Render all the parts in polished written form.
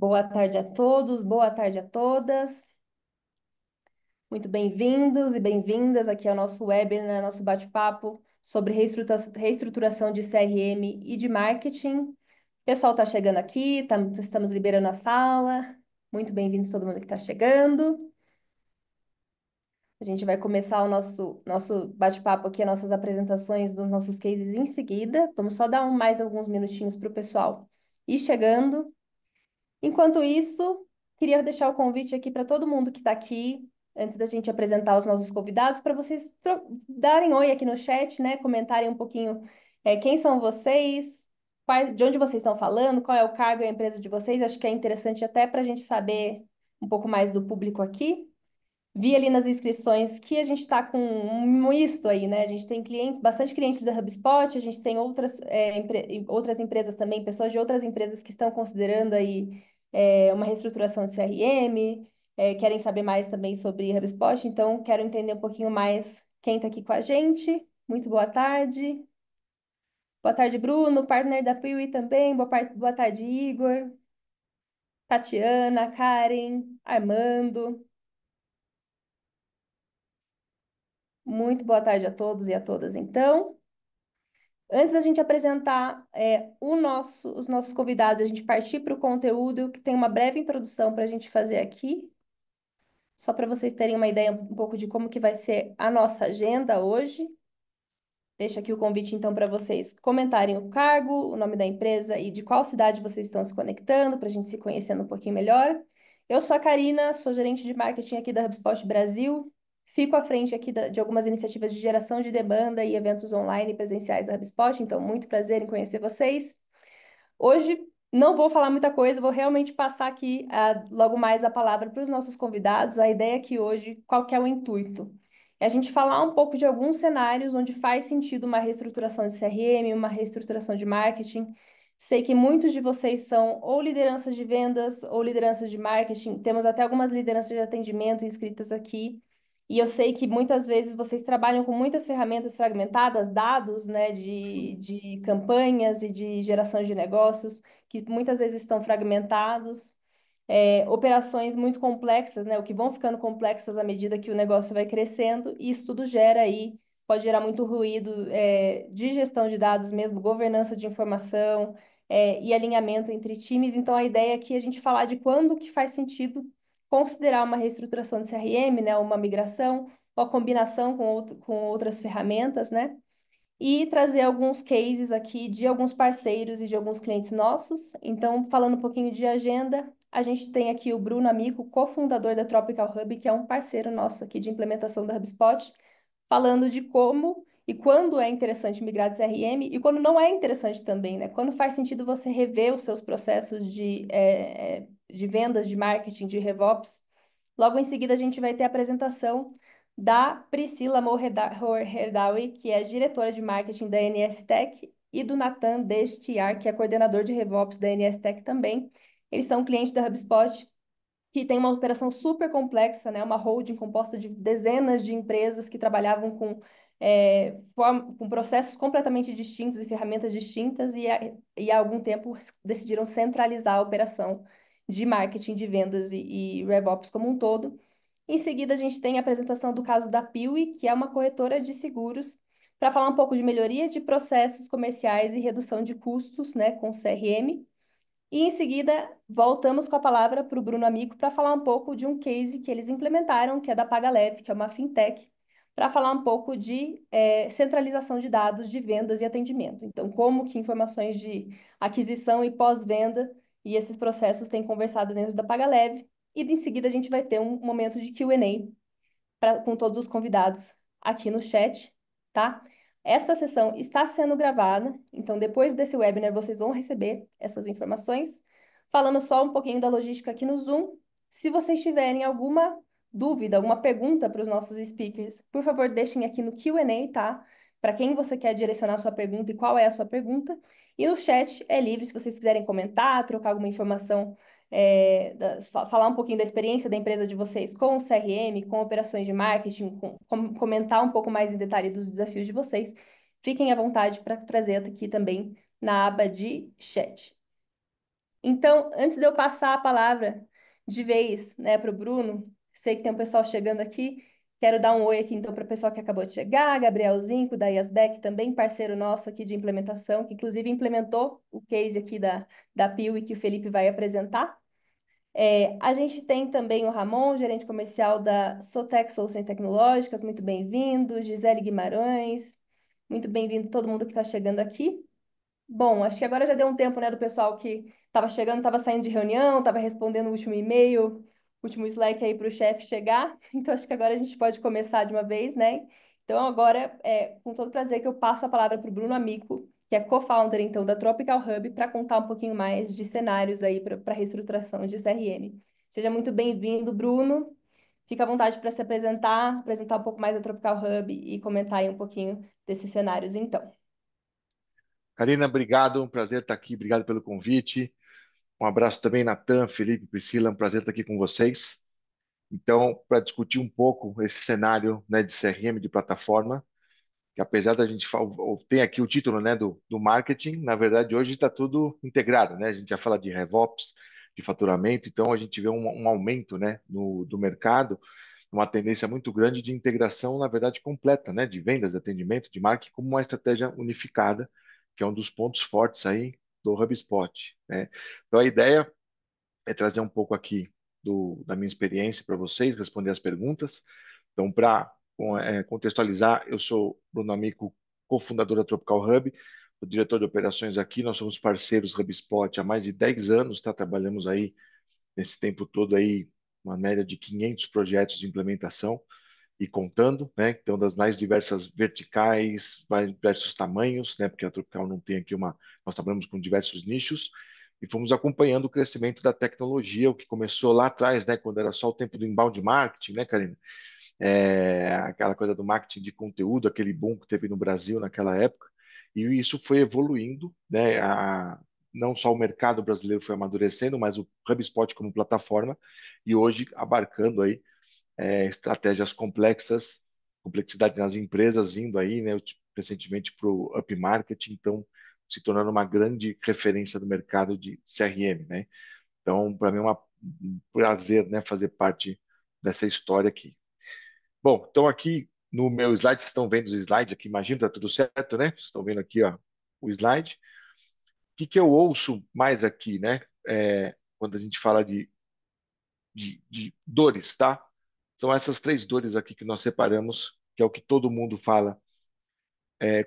Boa tarde a todos, boa tarde a todas. Muito bem-vindos e bem-vindas aqui ao nosso webinar, nosso bate-papo sobre reestruturação de CRM e de marketing. O pessoal está chegando aqui, estamos liberando a sala. Muito bem-vindos todo mundo que está chegando. A gente vai começar o nosso bate-papo aqui, as nossas apresentações dos nossos cases em seguida. Vamos só dar mais alguns minutinhos para o pessoal ir chegando. Enquanto isso, queria deixar o convite aqui para todo mundo que está aqui, antes da gente apresentar os nossos convidados, para vocês darem oi aqui no chat, né? Comentarem um pouquinho quem são vocês, de onde vocês estão falando, qual é o cargo e a empresa de vocês. Acho que é interessante até para a gente saber um pouco mais do público aqui. Vi ali nas inscrições que a gente está com um misto aí, né? A gente tem clientes, bastante clientes da HubSpot, a gente tem outras empresas também, pessoas de outras empresas que estão considerando aí uma reestruturação de CRM, querem saber mais também sobre HubSpot, então quero entender um pouquinho mais quem está aqui com a gente. Muito boa tarde. Boa tarde, Bruno, partner da Piuí também. Boa tarde, Igor, Tatiana, Karen, Armando. Muito boa tarde a todos e a todas, então. Antes da gente apresentar os nossos convidados, a gente partir para o conteúdo, que tem uma breve introdução para a gente fazer aqui, só para vocês terem uma ideia um pouco de como que vai ser a nossa agenda hoje. Deixo aqui o convite, então, para vocês comentarem o cargo, o nome da empresa e de qual cidade vocês estão se conectando, para a gente se conhecendo um pouquinho melhor. Eu sou a Karina, sou gerente de marketing aqui da HubSpot Brasil. Fico à frente aqui de algumas iniciativas de geração de demanda e eventos online e presenciais da HubSpot, então, muito prazer em conhecer vocês. Hoje não vou falar muita coisa, vou realmente passar aqui logo mais a palavra para os nossos convidados. A ideia aqui hoje, qual que é o intuito? É a gente falar um pouco de alguns cenários onde faz sentido uma reestruturação de CRM, uma reestruturação de marketing. Sei que muitos de vocês são ou lideranças de vendas ou lideranças de marketing. Temos até algumas lideranças de atendimento inscritas aqui. E eu sei que muitas vezes vocês trabalham com muitas ferramentas fragmentadas, dados, né, de campanhas e de geração de negócios, que muitas vezes estão fragmentados, operações muito complexas, né, o que vão ficando complexas à medida que o negócio vai crescendo, e isso tudo gera aí, pode gerar muito ruído, de gestão de dados mesmo, governança de informação, e alinhamento entre times. Então, a ideia aqui é a gente falar de quando que faz sentido considerar uma reestruturação de CRM, né, uma migração, ou a combinação com outras ferramentas, né? E trazer alguns cases aqui de alguns parceiros e de alguns clientes nossos. Então, falando um pouquinho de agenda, a gente tem aqui o Bruno Amico, cofundador da Tropical Hub, que é um parceiro nosso aqui de implementação da HubSpot, falando de como e quando é interessante migrar de CRM e quando não é interessante também, né? Quando faz sentido você rever os seus processos de vendas, de marketing, de RevOps. Logo em seguida, a gente vai ter a apresentação da Priscila Moherdawi, que é diretora de marketing da NS Tech, e do Nathan Destiar, que é coordenador de RevOps da NS Tech também. Eles são clientes da HubSpot, que tem uma operação super complexa, né? Uma holding composta de dezenas de empresas que trabalhavam com processos completamente distintos e ferramentas distintas, e há algum tempo decidiram centralizar a operação de marketing, de vendas e RevOps como um todo. Em seguida, a gente tem a apresentação do caso da Piuí, que é uma corretora de seguros, para falar um pouco de melhoria de processos comerciais e redução de custos, né, com CRM. E em seguida, voltamos com a palavra para o Bruno Amico para falar um pouco de um case que eles implementaram, que é da PagaLeve, que é uma fintech, para falar um pouco de centralização de dados de vendas e atendimento. Então, como que informações de aquisição e pós-venda e esses processos têm conversado dentro da PagaLeve. E em seguida, a gente vai ter um momento de Q&A com todos os convidados aqui no chat, tá? Essa sessão está sendo gravada, então depois desse webinar vocês vão receber essas informações. Falando só um pouquinho da logística aqui no Zoom, se vocês tiverem alguma dúvida, alguma pergunta para os nossos speakers, por favor, deixem aqui no Q&A, tá? Para quem você quer direcionar a sua pergunta e qual é a sua pergunta. E no chat é livre se vocês quiserem comentar, trocar alguma informação, falar um pouquinho da experiência da empresa de vocês com o CRM, com operações de marketing, comentar um pouco mais em detalhe dos desafios de vocês. Fiquem à vontade para trazer aqui também na aba de chat. Então, antes de eu passar a palavra de vez, né, para o Bruno, sei que tem um pessoal chegando aqui, quero dar um oi aqui então para o pessoal que acabou de chegar, Gabriel Zinco, da Yasbeck, também parceiro nosso aqui de implementação, que inclusive implementou o case aqui da Piu e que o Felipe vai apresentar. A gente tem também o Ramon, gerente comercial da Sotec Soluções Tecnológicas, muito bem-vindo, Gisele Guimarães, muito bem-vindo todo mundo que está chegando aqui. Bom, acho que agora já deu um tempo, né, do pessoal que estava chegando, estava saindo de reunião, estava respondendo o último e-mail, último Slack aí para o chefe chegar. Então, acho que agora a gente pode começar de uma vez, né? Então, agora, com todo prazer que eu passo a palavra para o Bruno Amico, que é co-founder, então, da Tropical Hub, para contar um pouquinho mais de cenários aí para reestruturação de CRM. Seja muito bem-vindo, Bruno. Fica à vontade para se apresentar um pouco mais da Tropical Hub e comentar aí um pouquinho desses cenários, então. Karina, obrigado, um prazer estar aqui, obrigado pelo convite. Um abraço também, Natan, Felipe, Priscila, um prazer estar aqui com vocês. Então, para discutir um pouco esse cenário, né, de CRM, de plataforma, que apesar da gente ter aqui o título, né, do marketing, na verdade hoje está tudo integrado, né? A gente já fala de RevOps, de faturamento, então a gente vê um aumento, né, do mercado, uma tendência muito grande de integração, na verdade, completa, né, de vendas, de atendimento, de marketing, como uma estratégia unificada, que é um dos pontos fortes aí do HubSpot, né? Então a ideia é trazer um pouco aqui da minha experiência para vocês, responder as perguntas. Então, para contextualizar, eu sou Bruno Amico, cofundador da Tropical Hub, o diretor de operações aqui. Nós somos parceiros HubSpot há mais de 10 anos, tá? Trabalhamos aí nesse tempo todo aí uma média de 500 projetos de implementação e contando, né? Então, das mais diversas verticais, mais diversos tamanhos, né? Porque a Tropical não tem aqui uma. Nós trabalhamos com diversos nichos e fomos acompanhando o crescimento da tecnologia, o que começou lá atrás, né? Quando era só o tempo do inbound marketing, né, Karina? Aquela coisa do marketing de conteúdo, aquele boom que teve no Brasil naquela época, e isso foi evoluindo, né? Não só o mercado brasileiro foi amadurecendo, mas o HubSpot como plataforma, e hoje abarcando aí estratégias complexas, complexidade nas empresas indo aí, né, recentemente para o upmarket, então se tornando uma grande referência do mercado de CRM, né? Então, para mim é um prazer, né, fazer parte dessa história aqui. Bom, então aqui no meu slide, vocês estão vendo os slides aqui, imagino, tá tudo certo, né? Vocês estão vendo aqui, ó, o slide. O que que eu ouço mais aqui, né? Quando a gente fala de dores, tá? São essas três dores aqui que nós separamos, que é o que todo mundo fala.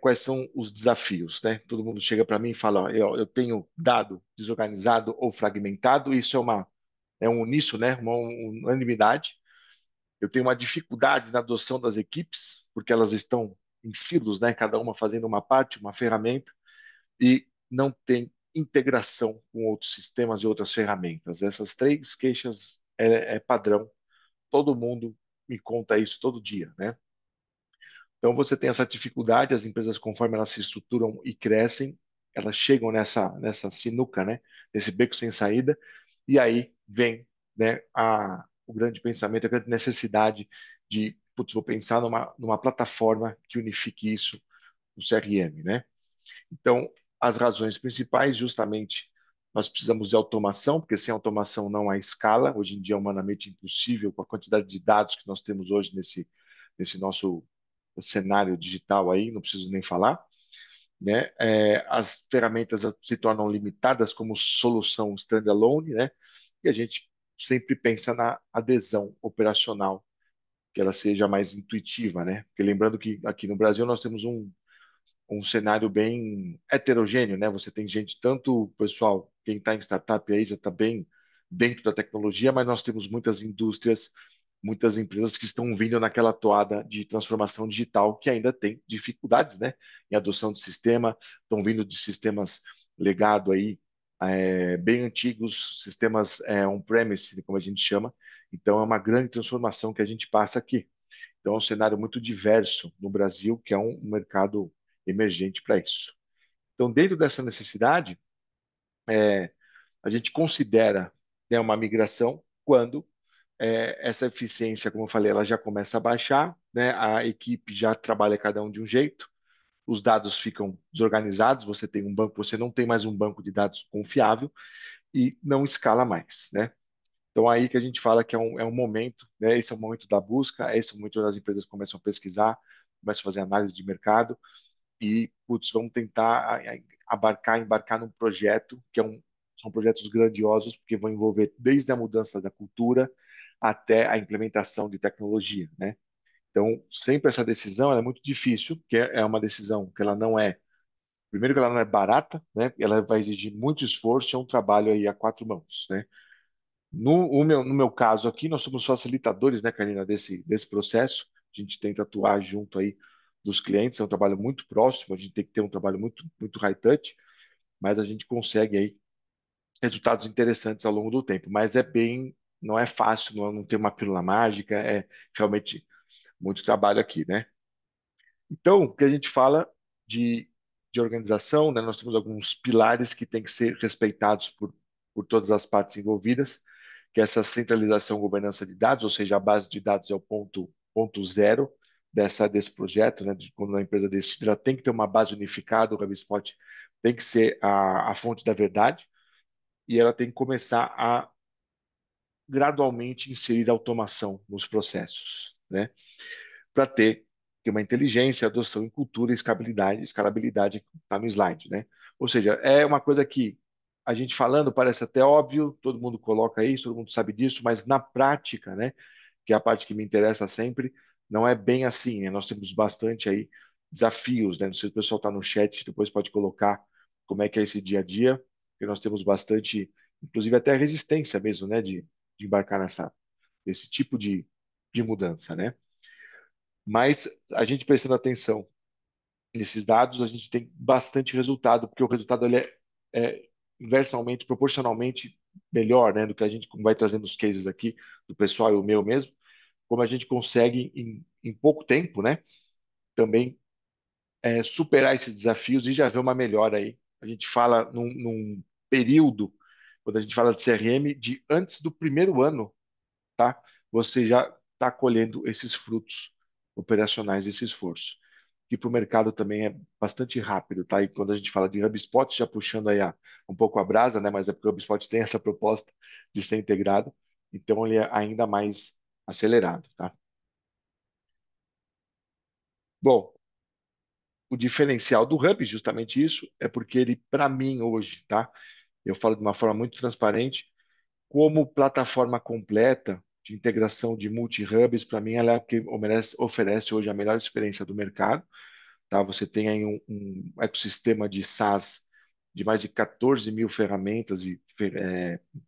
Quais são os desafios, né? Todo mundo chega para mim e fala, ó, eu tenho dado desorganizado ou fragmentado, isso é um nisso, né? Uma unanimidade. Eu tenho uma dificuldade na adoção das equipes, porque elas estão em silos, né? Cada uma fazendo uma parte, uma ferramenta, e não tem integração com outros sistemas e outras ferramentas. Essas três queixas é padrão. Todo mundo me conta isso todo dia, né? Então você tem essa dificuldade, as empresas, conforme elas se estruturam e crescem, elas chegam nessa sinuca, né? Nesse beco sem saída, e aí vem, né, o grande pensamento, a grande necessidade de, putz, vou pensar numa plataforma que unifique isso, o CRM, né? Então, as razões principais, justamente, nós precisamos de automação, porque sem automação não há escala. Hoje em dia é humanamente impossível, com a quantidade de dados que nós temos hoje nesse nosso cenário digital aí, não preciso nem falar, né? As ferramentas se tornam limitadas como solução standalone, né? E a gente sempre pensa na adesão operacional, que ela seja mais intuitiva, né? Porque lembrando que aqui no Brasil nós temos um cenário bem heterogêneo, né? Você tem gente, tanto o pessoal, quem está em startup aí já está bem dentro da tecnologia, mas nós temos muitas indústrias, muitas empresas que estão vindo naquela toada de transformação digital que ainda tem dificuldades, né? Em adoção de sistema, estão vindo de sistemas legado aí, bem antigos, sistemas on-premise, como a gente chama. Então, é uma grande transformação que a gente passa aqui. Então, é um cenário muito diverso no Brasil, que é um mercado emergente para isso. Então, dentro dessa necessidade, a gente considera, né, uma migração quando essa eficiência, como eu falei, ela já começa a baixar, né, a equipe já trabalha cada um de um jeito, os dados ficam desorganizados, você tem um banco, você não tem mais um banco de dados confiável e não escala mais, né? Então, aí que a gente fala que é um momento, né? Esse é o momento da busca, esse é o momento das empresas começam a pesquisar, começam a fazer análise de mercado e, putz, vamos tentar embarcar num projeto são projetos grandiosos, porque vão envolver desde a mudança da cultura até a implementação de tecnologia, né? Então, sempre essa decisão ela é muito difícil, porque é uma decisão que ela não é, primeiro que ela não é barata, né? Ela vai exigir muito esforço, é um trabalho aí a quatro mãos, né? No meu caso aqui, nós somos facilitadores, né, Karina, desse processo. A gente tenta atuar junto aí dos clientes, é um trabalho muito próximo, a gente tem que ter um trabalho muito high touch, mas a gente consegue aí resultados interessantes ao longo do tempo. Mas não é fácil, não tem uma pílula mágica, é realmente muito trabalho aqui, né? Então, o que a gente fala de, de organização, né, nós temos alguns pilares que têm que ser respeitados por todas as partes envolvidas, que é essa centralização e governança de dados, ou seja, a base de dados é o ponto zero desse projeto, né, quando uma empresa decide, ela tem que ter uma base unificada, o HubSpot tem que ser a fonte da verdade, e ela tem que começar a gradualmente inserir automação nos processos, né? Para ter uma inteligência, adoção em cultura, escalabilidade que está no slide, né? Ou seja, é uma coisa que a gente falando parece até óbvio, todo mundo coloca isso, todo mundo sabe disso, mas na prática, né, que é a parte que me interessa sempre, não é bem assim, né? Nós temos bastante aí desafios, né? Não sei se o pessoal está no chat, depois pode colocar como é que é esse dia a dia, porque nós temos bastante, inclusive até resistência mesmo, né, de embarcar nesse tipo de mudança, né? Mas a gente prestando atenção nesses dados, a gente tem bastante resultado, porque o resultado ele é inversamente, proporcionalmente melhor, né, do que a gente como vai trazendo os cases aqui do pessoal e o meu mesmo, como a gente consegue em pouco tempo, né, também superar esses desafios e já ver uma melhora aí. A gente fala num período, quando a gente fala de CRM, de antes do primeiro ano, tá? Você já está colhendo esses frutos operacionais desse esforço. Que para o mercado também é bastante rápido, tá? E quando a gente fala de HubSpot, já puxando aí um pouco a brasa, né? Mas é porque o HubSpot tem essa proposta de ser integrado, então ele é ainda mais acelerado, tá? Bom, o diferencial do Hub, justamente isso, é porque ele, para mim hoje, tá? Eu falo de uma forma muito transparente, como plataforma completa de integração de multi-hubs, para mim ela é a que oferece hoje a melhor experiência do mercado, tá? Você tem aí um ecossistema de SaaS de mais de 14 mil ferramentas e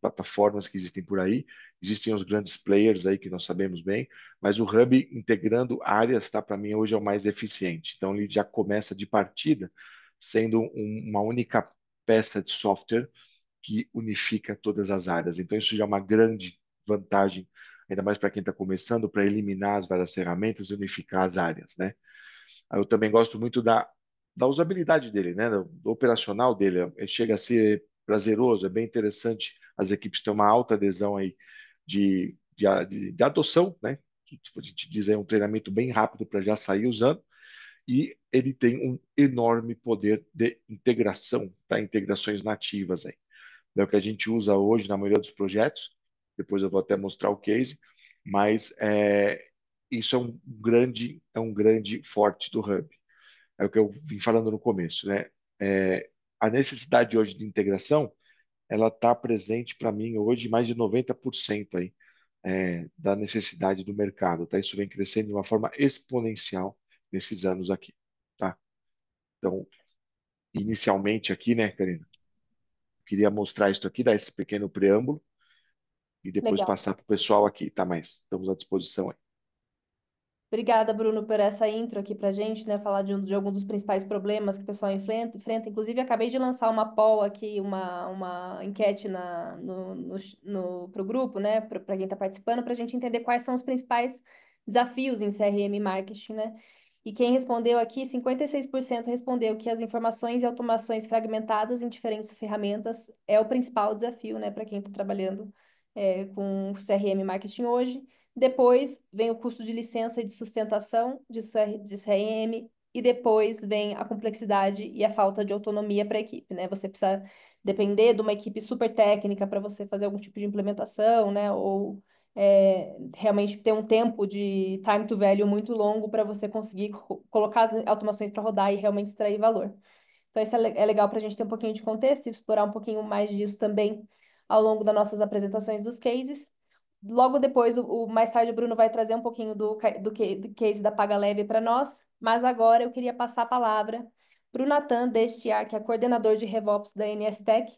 plataformas que existem por aí. Existem os grandes players aí que nós sabemos bem, mas o Hub integrando áreas, tá? Para mim hoje é o mais eficiente. Então ele já começa de partida sendo uma única peça de software que unifica todas as áreas. Então isso já é uma grande vantagem, ainda mais para quem está começando, para eliminar as várias ferramentas e unificar as áreas, né? Eu também gosto muito da usabilidade dele, né? Do operacional dele. Chega a ser prazeroso, é bem interessante. As equipes têm uma alta adesão aí de adoção, né? A gente diz aí um treinamento bem rápido para já sair usando. E ele tem um enorme poder de integração, tá? Integrações nativas aí. É o que a gente usa hoje na maioria dos projetos. Depois eu vou até mostrar o case, mas isso é um grande forte do Hub. É o que eu vim falando no começo, né? A necessidade hoje de integração, ela está presente para mim hoje mais de 90% aí, da necessidade do mercado, tá? Isso vem crescendo de uma forma exponencial nesses anos aqui, tá? Então, inicialmente aqui, né, Karina, queria mostrar isso aqui, dar esse pequeno preâmbulo e depois Legal. passar para o pessoal aqui, tá? Mas estamos à disposição aí. Obrigada, Bruno, por essa intro aqui para gente, né? Falar de alguns dos principais problemas que o pessoal enfrenta. Inclusive, acabei de lançar uma poll aqui, uma enquete pro grupo, né? Para quem está participando, para a gente entender quais são os principais desafios em CRM marketing, né? E quem respondeu aqui, 56% respondeu que as informações e automações fragmentadas em diferentes ferramentas é o principal desafio, né? Para quem está trabalhando com CRM marketing hoje. Depois vem o custo de licença e de sustentação de CRM e depois vem a complexidade e a falta de autonomia para a equipe, né? Você precisa depender de uma equipe super técnica para você fazer algum tipo de implementação, né? Ou realmente ter um tempo de time to value muito longo para você conseguir colocar as automações para rodar e realmente extrair valor. Então, isso é legal para a gente ter um pouquinho de contexto e explorar um pouquinho mais disso também ao longo das nossas apresentações dos cases. Logo depois, mais tarde, o Bruno vai trazer um pouquinho do case da Paga Leve para nós, mas agora eu queria passar a palavra para o Natan Destiar, que é coordenador de RevOps da NSTech,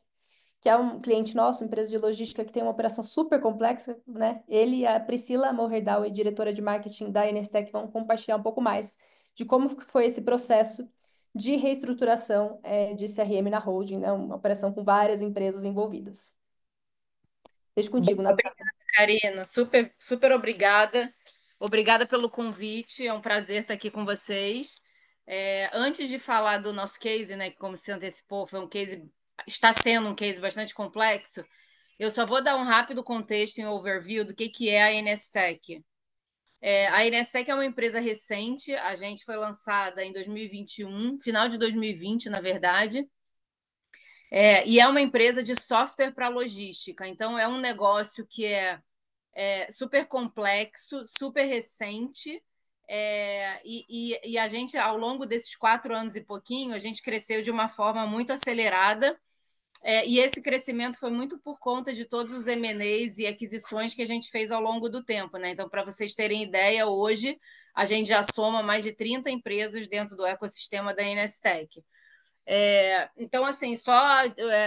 que é um cliente nosso, empresa de logística que tem uma operação super complexa, né? Ele e a Priscila Morherdau, diretora de marketing da NSTech, vão compartilhar um pouco mais de como foi esse processo de reestruturação de CRM na holding, né? Uma operação com várias empresas envolvidas. Deixa contigo, Natan. Obrigada, Karina. Super, super obrigada. Obrigada pelo convite. É um prazer estar aqui com vocês. Antes de falar do nosso case, né, que como se antecipou, está sendo um case bastante complexo. Eu só vou dar um rápido contexto e um overview do que é a NSTech. A NSTech é uma empresa recente. A gente foi lançada em 2021, final de 2020, na verdade. E é uma empresa de software para logística. Então, é um negócio que é super complexo, super recente. E a gente, ao longo desses 4 anos e pouquinho, a gente cresceu de uma forma muito acelerada. E esse crescimento foi muito por conta de todos os M&As e aquisições que a gente fez ao longo do tempo, né? Então, para vocês terem ideia, hoje a gente já soma mais de 30 empresas dentro do ecossistema da NSTech. Então, assim, só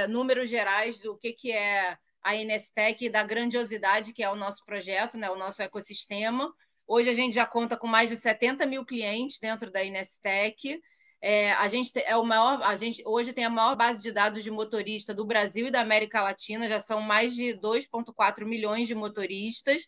números gerais do que é a NSTech e da grandiosidade que é o nosso projeto, né, o nosso ecossistema. Hoje a gente já conta com mais de 70 mil clientes dentro da NSTech. A gente é o maior, a gente hoje tem a maior base de dados de motorista do Brasil e da América Latina, já são mais de 2,4 milhões de motoristas.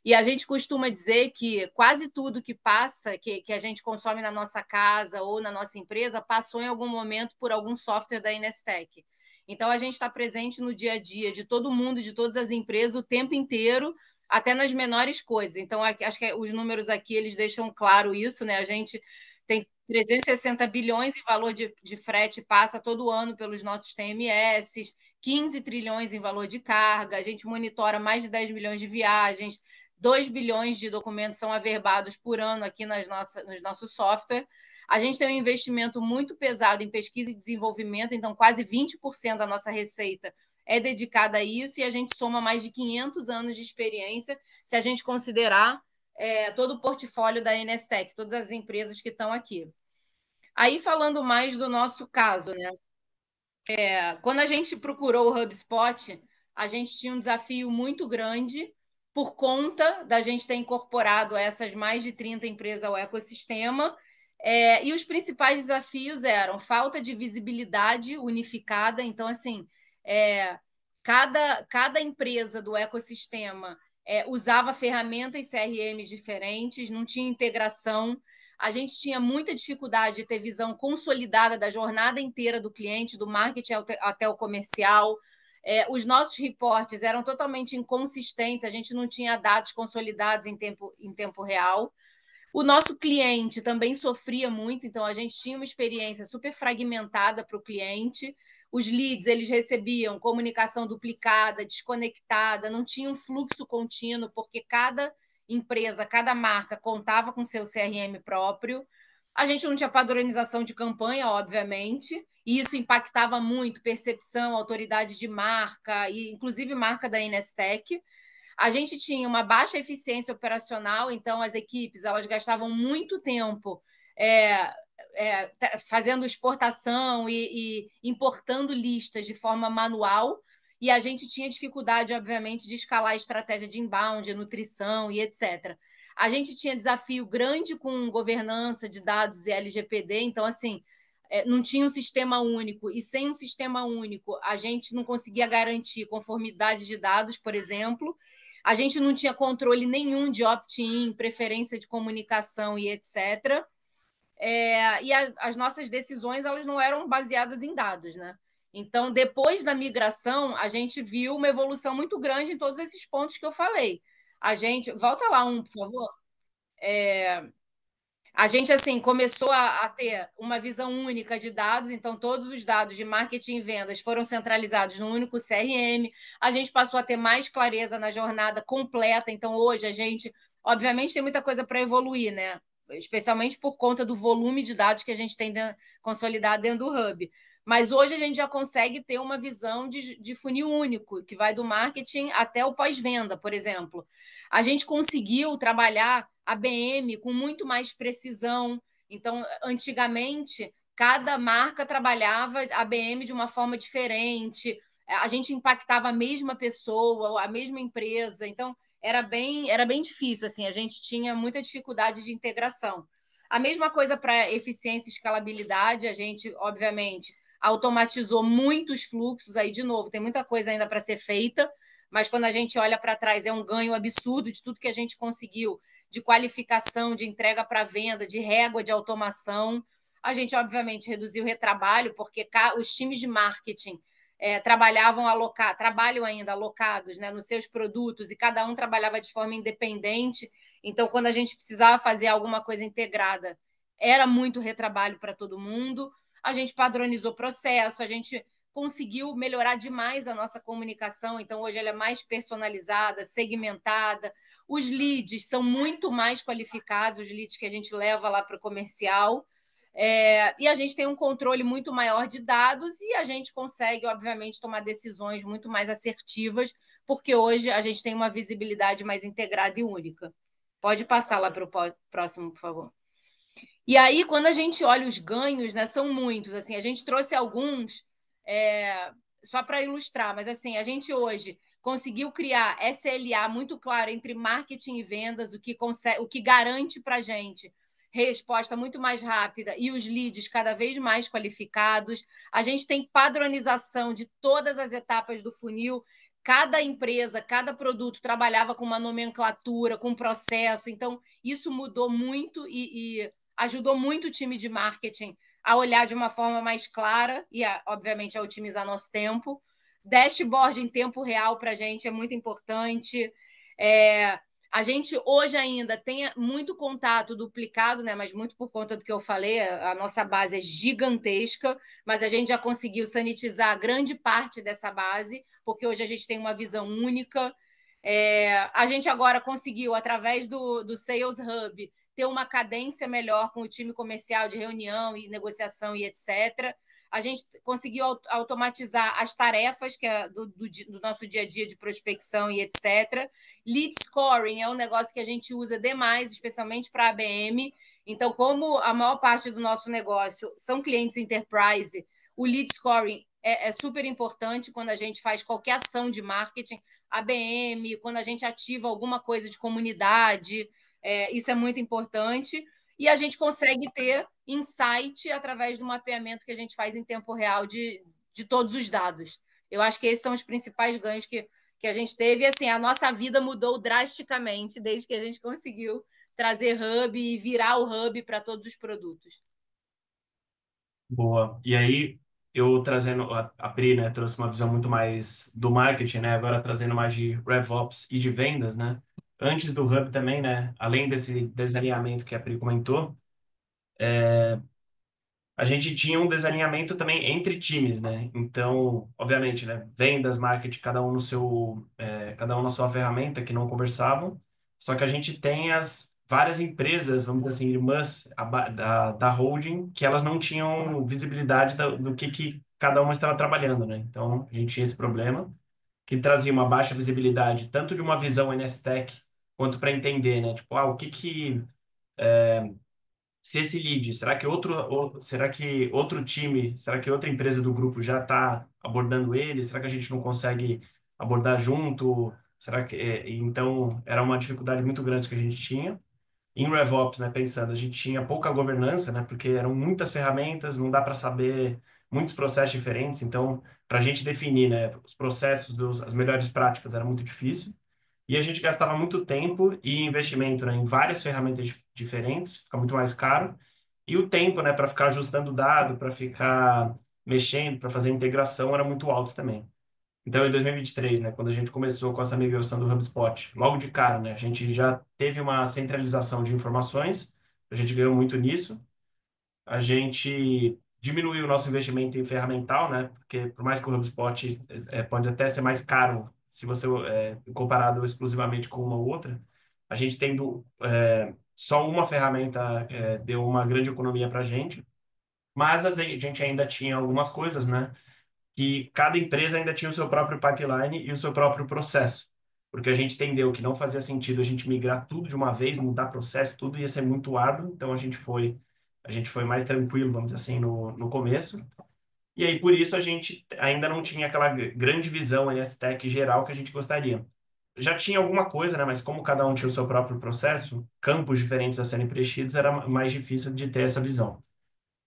E a gente costuma dizer que quase tudo que passa, que a gente consome na nossa casa ou na nossa empresa, passou em algum momento por algum software da Inestec. Então, a gente está presente no dia a dia de todo mundo, de todas as empresas, o tempo inteiro, até nas menores coisas. Então, acho que os números aqui eles deixam claro isso, né? A gente tem 360 bilhões em valor de frete, passa todo ano pelos nossos TMS, 15 trilhões em valor de carga, a gente monitora mais de 10 milhões de viagens, 2 bilhões de documentos são averbados por ano aqui nos nossos software. A gente tem um investimento muito pesado em pesquisa e desenvolvimento, então quase 20% da nossa receita é dedicada a isso e a gente soma mais de 500 anos de experiência, se a gente considerar todo o portfólio da NSTech, todas as empresas que estão aqui. Aí, falando mais do nosso caso, né? Quando a gente procurou o HubSpot, a gente tinha um desafio muito grande por conta da gente ter incorporado essas mais de 30 empresas ao ecossistema. E os principais desafios eram falta de visibilidade unificada. Então, assim, cada empresa do ecossistema usava ferramentas CRM diferentes, não tinha integração. A gente tinha muita dificuldade de ter visão consolidada da jornada inteira do cliente, do marketing até o comercial. Os nossos reportes eram totalmente inconsistentes, a gente não tinha dados consolidados em tempo real. O nosso cliente também sofria muito, então a gente tinha uma experiência super fragmentada para o cliente. Os leads eles recebiam comunicação duplicada, desconectada, não tinha um fluxo contínuo, porque cada empresa, cada marca contava com seu CRM próprio. A gente não tinha padronização de campanha, obviamente, e isso impactava muito percepção, autoridade de marca, e inclusive marca da Inestec. A gente tinha uma baixa eficiência operacional, então as equipes elas gastavam muito tempo fazendo exportação e importando listas de forma manual, e a gente tinha dificuldade, obviamente, de escalar a estratégia de inbound, nutrição e etc. A gente tinha desafio grande com governança de dados e LGPD, então, assim, não tinha um sistema único, e sem um sistema único, a gente não conseguia garantir conformidade de dados, por exemplo. A gente não tinha controle nenhum de opt-in, preferência de comunicação e etc. As nossas decisões elas não eram baseadas em dados, né? Então, depois da migração, a gente viu uma evolução muito grande em todos esses pontos que eu falei. A gente. Volta lá por favor. A gente, assim, começou a ter uma visão única de dados, então todos os dados de marketing e vendas foram centralizados no único CRM. A gente passou a ter mais clareza na jornada completa, então hoje a gente, obviamente, tem muita coisa para evoluir, né? Especialmente por conta do volume de dados que a gente tem consolidado dentro do Hub. Mas hoje a gente já consegue ter uma visão de funil único, que vai do marketing até o pós-venda, por exemplo. A gente conseguiu trabalhar a BM com muito mais precisão. Então, antigamente, cada marca trabalhava a BM de uma forma diferente, a gente impactava a mesma pessoa, a mesma empresa. Então, era bem difícil, assim, a gente tinha muita dificuldade de integração. A mesma coisa para eficiência e escalabilidade, a gente, obviamente, automatizou muitos fluxos aí de novo, tem muita coisa ainda para ser feita, mas quando a gente olha para trás é um ganho absurdo de tudo que a gente conseguiu de qualificação, de entrega para venda, de régua de automação. A gente, obviamente, reduziu o retrabalho, porque os times de marketing trabalham ainda alocados, né, nos seus produtos, e cada um trabalhava de forma independente. Então, quando a gente precisava fazer alguma coisa integrada, era muito retrabalho para todo mundo. A gente padronizou processo, a gente conseguiu melhorar demais a nossa comunicação, então hoje ela é mais personalizada, segmentada. Os leads são muito mais qualificados, os leads que a gente leva lá para o comercial. E a gente tem um controle muito maior de dados e a gente consegue, obviamente, tomar decisões muito mais assertivas, porque hoje a gente tem uma visibilidade mais integrada e única. Pode passar lá para o próximo, por favor. E aí, quando a gente olha os ganhos, né, são muitos. Assim, a gente trouxe alguns só para ilustrar, mas assim, a gente hoje conseguiu criar SLA muito claro entre marketing e vendas, o que garante para a gente resposta muito mais rápida e os leads cada vez mais qualificados. A gente tem padronização de todas as etapas do funil. Cada empresa, cada produto trabalhava com uma nomenclatura, com um processo. Então, isso mudou muito e ajudou muito o time de marketing a olhar de uma forma mais clara e, obviamente, a otimizar nosso tempo. Dashboard em tempo real para a gente é muito importante. A gente hoje ainda tem muito contato duplicado, né? Mas muito por conta do que eu falei, a nossa base é gigantesca, mas a gente já conseguiu sanitizar grande parte dessa base, porque hoje a gente tem uma visão única. A gente agora conseguiu, através do Sales Hub, ter uma cadência melhor com o time comercial de reunião e negociação e etc. A gente conseguiu automatizar as tarefas que do nosso dia a dia de prospecção e etc. Lead scoring é um negócio que a gente usa demais, especialmente para a ABM. Então, como a maior parte do nosso negócio são clientes enterprise, o lead scoring é super importante quando a gente faz qualquer ação de marketing, ABM, quando a gente ativa alguma coisa de comunidade, isso é muito importante. E a gente consegue ter insight através do mapeamento que a gente faz em tempo real de todos os dados. Eu acho que esses são os principais ganhos que a gente teve. E, assim, a nossa vida mudou drasticamente desde que a gente conseguiu trazer Hub e virar o Hub para todos os produtos. Boa. E aí, eu trazendo, a Pri, né, trouxe uma visão muito mais do marketing, né, agora trazendo mais de RevOps e de vendas, né. Antes do Hub também, né, além desse desalinhamento que a Pri comentou, a gente tinha um desalinhamento também entre times, né? Então, obviamente, né? Vendas, marketing, cada um na sua ferramenta que não conversavam. Só que a gente tem as várias empresas, vamos dizer assim, irmãs da holding, que elas não tinham visibilidade do que cada uma estava trabalhando, né? Então, a gente tinha esse problema, que trazia uma baixa visibilidade, tanto de uma visão NSTech, quanto para entender, né? Tipo, o que se esse lead, será que outro time, será que outra empresa do grupo já está abordando ele? Será que a gente não consegue abordar junto? Será que então era uma dificuldade muito grande que a gente tinha. Em RevOps, né, pensando, a gente tinha pouca governança, né, porque eram muitas ferramentas, não dá para saber muitos processos diferentes, então para a gente definir, né, os processos, as melhores práticas era muito difícil. E a gente gastava muito tempo e investimento, né, em várias ferramentas diferentes, fica muito mais caro. E o tempo, né, para ficar ajustando o dado, para ficar mexendo, para fazer integração, era muito alto também. Então, em 2023, né, quando a gente começou com essa migração do HubSpot, logo de cara, né, a gente já teve uma centralização de informações, A gente ganhou muito nisso. A gente diminuiu o nosso investimento em ferramental, né? Porque por mais que o HubSpot pode até ser mais caro se você comparado exclusivamente com uma ou outra, a gente tendo só uma ferramenta deu uma grande economia para a gente, mas a gente ainda tinha algumas coisas, né? Que cada empresa ainda tinha o seu próprio pipeline e o seu próprio processo. Porque a gente entendeu que não fazia sentido a gente migrar tudo de uma vez, mudar processo, tudo ia ser muito árduo, então a gente foi mais tranquilo, vamos dizer assim, no começo. E aí, por isso, a gente ainda não tinha aquela grande visão NSTech geral que a gente gostaria. Já tinha alguma coisa, né? Mas como cada um tinha o seu próprio processo, campos diferentes a serem preenchidos, era mais difícil de ter essa visão.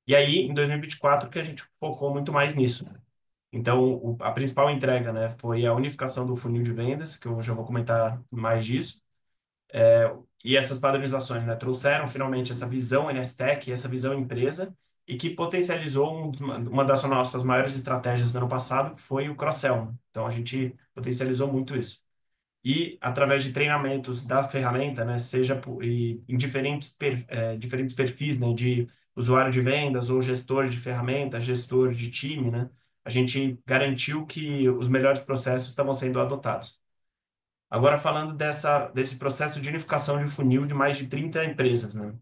E aí, em 2024, que a gente focou muito mais nisso. Então, a principal entrega, né, foi a unificação do funil de vendas, que eu já vou comentar mais disso. E essas padronizações, né, trouxeram finalmente essa visão NSTech, essa visão empresa, e que potencializou uma das nossas maiores estratégias do ano passado, que foi o cross-sell. Então, a gente potencializou muito isso. E através de treinamentos da ferramenta, né, seja em diferentes perfis, né, de usuário de vendas ou gestor de ferramenta, gestor de time, né, a gente garantiu que os melhores processos estavam sendo adotados. Agora falando desse processo de unificação de funil de mais de 30 empresas, né?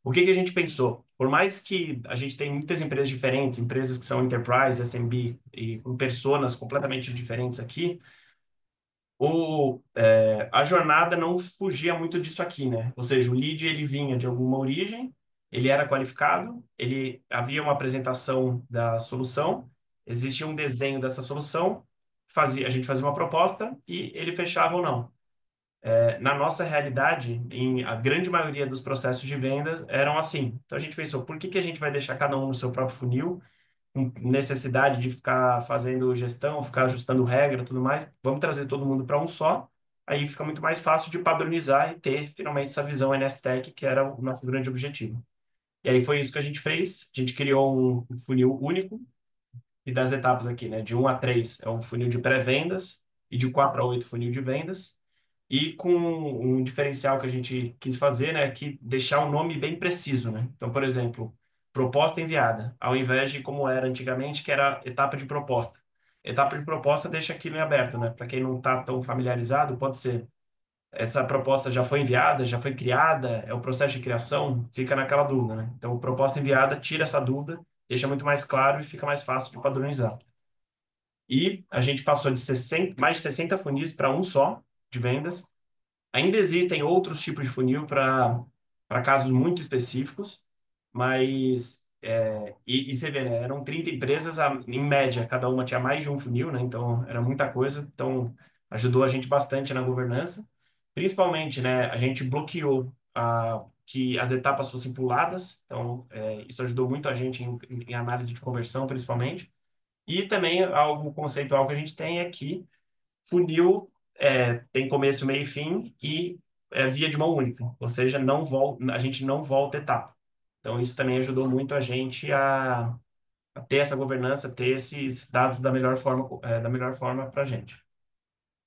O que que a gente pensou? Por mais que a gente tem muitas empresas diferentes, empresas que são enterprise, SMB e com personas completamente diferentes aqui, a jornada não fugia muito disso aqui, né? Ou seja, o lead ele vinha de alguma origem, ele era qualificado, ele havia uma apresentação da solução, existia um desenho dessa solução, a gente fazia uma proposta e ele fechava ou não. Na nossa realidade, a grande maioria dos processos de vendas eram assim. Então a gente pensou, por que que a gente vai deixar cada um no seu próprio funil? Com necessidade de ficar fazendo gestão, ficar ajustando regra, tudo mais, vamos trazer todo mundo para um só. Aí fica muito mais fácil de padronizar e ter finalmente essa visão NSTech, que era o nosso grande objetivo. E aí foi isso que a gente fez. A gente criou um funil único e das etapas aqui, né? De 1 a 3 é um funil de pré-vendas e de 4 a 8 funil de vendas. E com um diferencial que a gente quis fazer, né, que deixar o nome bem preciso, né? Então, por exemplo, proposta enviada, ao invés de como era antigamente, que era etapa de proposta. Etapa de proposta deixa aquilo em aberto, né? Para quem não está tão familiarizado, pode ser essa proposta já foi enviada, já foi criada, é o processo de criação, fica naquela dúvida, né? Então, proposta enviada tira essa dúvida, deixa muito mais claro e fica mais fácil de padronizar. E a gente passou de 60, mais de 60 funis para um só de vendas. Ainda existem outros tipos de funil para casos muito específicos, mas e você vê, né, eram 30 empresas, em média, cada uma tinha mais de um funil, né? Então era muita coisa, então ajudou a gente bastante na governança. Principalmente, né, a gente bloqueou que as etapas fossem puladas, então isso ajudou muito a gente em análise de conversão, principalmente. E também algo conceitual que a gente tem é que funil tem começo, meio e fim e é via de mão única, ou seja, a gente não volta etapa. Então, isso também ajudou muito a gente a ter essa governança, ter esses dados da melhor forma para a gente.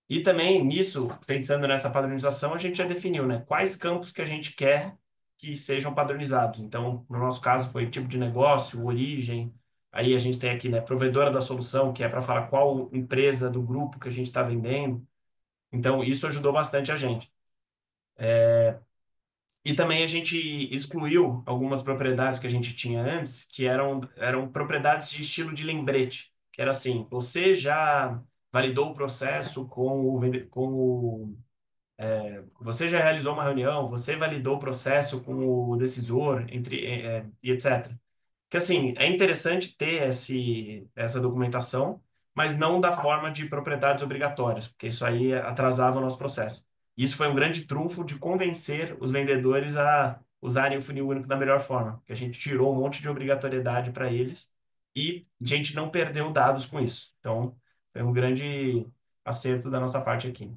E também nisso, pensando nessa padronização, a gente já definiu, né, quais campos que a gente quer que sejam padronizados. Então, no nosso caso, foi tipo de negócio, origem. Aí a gente tem aqui, né, provedora da solução, que é para falar qual empresa do grupo que a gente está vendendo. Então, isso ajudou bastante a gente. E também a gente excluiu algumas propriedades que a gente tinha antes, que eram propriedades de estilo de lembrete, que era assim, você já validou o processo você já realizou uma reunião, você validou o processo com o decisor, e etc. Que assim, é interessante ter essa documentação, mas não da forma de propriedades obrigatórias, porque isso aí atrasava o nosso processo. Isso foi um grande trunfo de convencer os vendedores a usarem o funil único da melhor forma, que a gente tirou um monte de obrigatoriedade para eles e a gente não perdeu dados com isso. Então, foi um grande acerto da nossa parte aqui.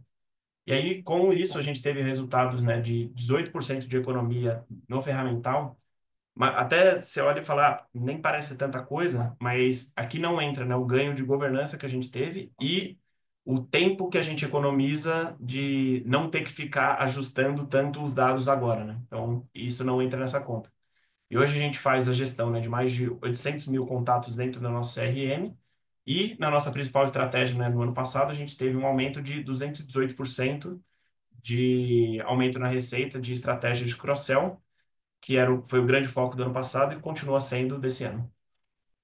E aí, com isso, a gente teve resultados, né, de 18% de economia no ferramental, até você olha e fala, nem parece tanta coisa, mas aqui não entra, né, o ganho de governança que a gente teve e o tempo que a gente economiza de não ter que ficar ajustando tanto os dados agora, né? Então, isso não entra nessa conta. E hoje a gente faz a gestão, né, de mais de 800 mil contatos dentro do nosso CRM e na nossa principal estratégia, né, no ano passado, a gente teve um aumento de 218% de aumento na receita de estratégia de cross-sell, que foi o grande foco do ano passado e continua sendo desse ano.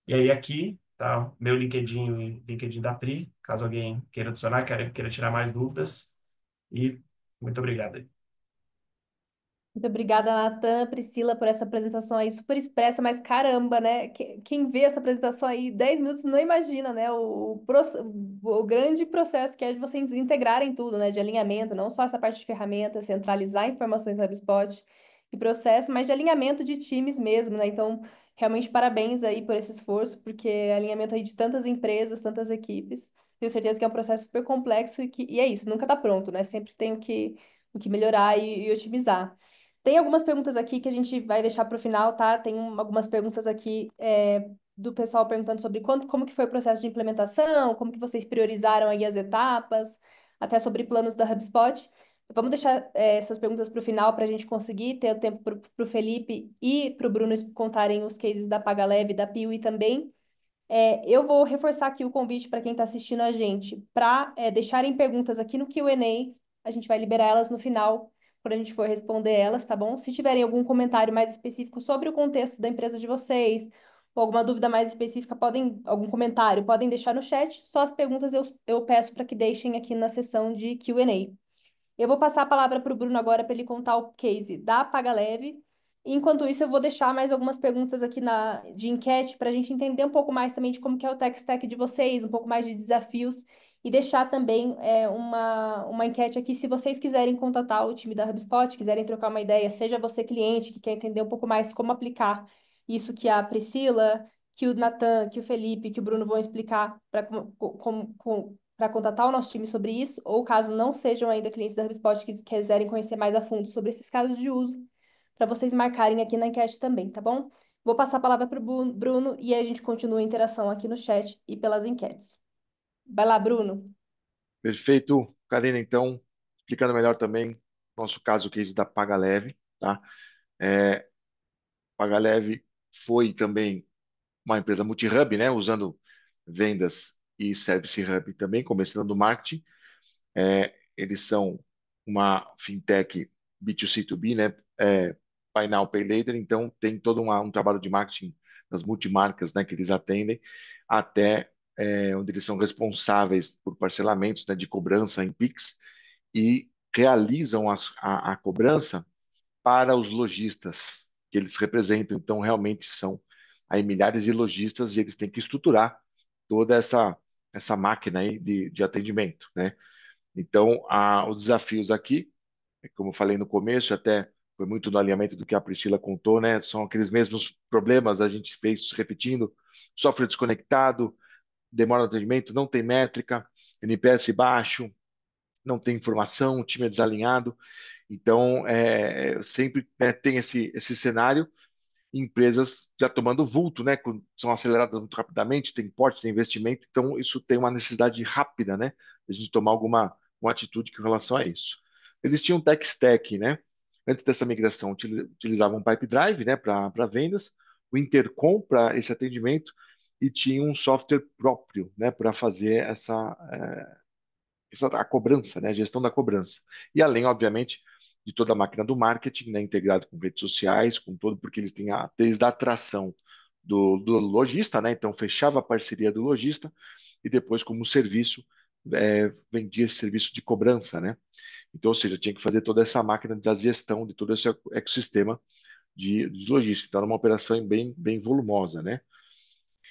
E aí aqui tá meu LinkedIn e LinkedIn da Pri, caso alguém queira adicionar, queira tirar mais dúvidas. E muito obrigado aí. Muito obrigada, Natan, Priscila, por essa apresentação aí super expressa, mas caramba, né? Quem vê essa apresentação aí, 10 minutos, não imagina, né? O grande processo que é de vocês integrarem tudo, né? De alinhamento, não só essa parte de ferramentas, centralizar informações no HubSpot e processo, mas de alinhamento de times mesmo, né? Então, realmente parabéns aí por esse esforço, porque é alinhamento aí de tantas empresas, tantas equipes. Tenho certeza que é um processo super complexo e é isso, nunca tá pronto, né? Sempre tem o que melhorar e otimizar. Tem algumas perguntas aqui que a gente vai deixar para o final, tá? Tem algumas perguntas aqui do pessoal perguntando sobre como que foi o processo de implementação, como que vocês priorizaram aí as etapas, até sobre planos da HubSpot. Vamos deixar essas perguntas para o final para a gente conseguir ter o tempo para o Felipe e para o Bruno contarem os cases da Paga Leve, da Piuí também. Eu vou reforçar aqui o convite para quem está assistindo a gente para deixarem perguntas aqui no Q&A. A gente vai liberar elas no final, quando a gente for responder elas, tá bom? Se tiverem algum comentário mais específico sobre o contexto da empresa de vocês, ou alguma dúvida mais específica, algum comentário, podem deixar no chat. Só as perguntas eu peço para que deixem aqui na seção de Q&A. Eu vou passar a palavra para o Bruno agora para ele contar o case da Paga Leve. Enquanto isso, eu vou deixar mais algumas perguntas aqui de enquete para a gente entender um pouco mais também de como que é o tech stack de vocês, um pouco mais de desafios e deixar também uma enquete aqui se vocês quiserem contatar o time da HubSpot, quiserem trocar uma ideia, seja você cliente que quer entender um pouco mais como aplicar isso que a Priscila, que o Natan, que o Felipe, que o Bruno vão explicar para contatar o nosso time sobre isso, ou caso não sejam ainda clientes da HubSpot que quiserem conhecer mais a fundo sobre esses casos de uso, para vocês marcarem aqui na enquete também, tá bom? Vou passar a palavra para o Bruno e aí a gente continua a interação aqui no chat e pelas enquetes. Vai lá, Bruno. Perfeito, Karina. Então, explicando melhor também nosso caso, o case da Paga Leve, tá? É, Paga Leve foi também uma empresa multi-hub, né? Usando vendas e Service Hub também, começando do marketing. Eles são uma fintech B2C2B, né? Buy Now, Pay Later, então tem todo um trabalho de marketing das multimarcas, né, que eles atendem, até onde eles são responsáveis por parcelamentos, né, de cobrança em Pix e realizam a cobrança para os lojistas que eles representam. Então, realmente são aí milhares de lojistas e eles têm que estruturar toda essa máquina aí de atendimento, né? Então, os desafios aqui, como eu falei no começo, até foi muito no alinhamento do que a Priscila contou, né? São aqueles mesmos problemas, a gente fez repetindo, software desconectado, demora no atendimento, não tem métrica, NPS baixo, não tem informação, o time é desalinhado. Então, sempre, né, tem esse cenário, empresas já tomando vulto, né? São aceleradas muito rapidamente, tem porte, tem investimento, então isso tem uma necessidade rápida, né? De a gente tomar uma atitude com relação a isso. Existia um tech stack, né? Antes dessa migração, utilizavam um Pipe Drive, né, para vendas, o Intercom para esse atendimento e tinha um software próprio, né, para fazer a cobrança, né, a gestão da cobrança. E além, obviamente, de toda a máquina do marketing, né, integrado com redes sociais, com todo, porque eles têm desde a atração do lojista, né, então fechava a parceria do lojista e depois, como serviço, vendia esse serviço de cobrança, né? Então, ou seja, tinha que fazer toda essa máquina da gestão de todo esse ecossistema de logística. Então, era uma operação bem volumosa, né?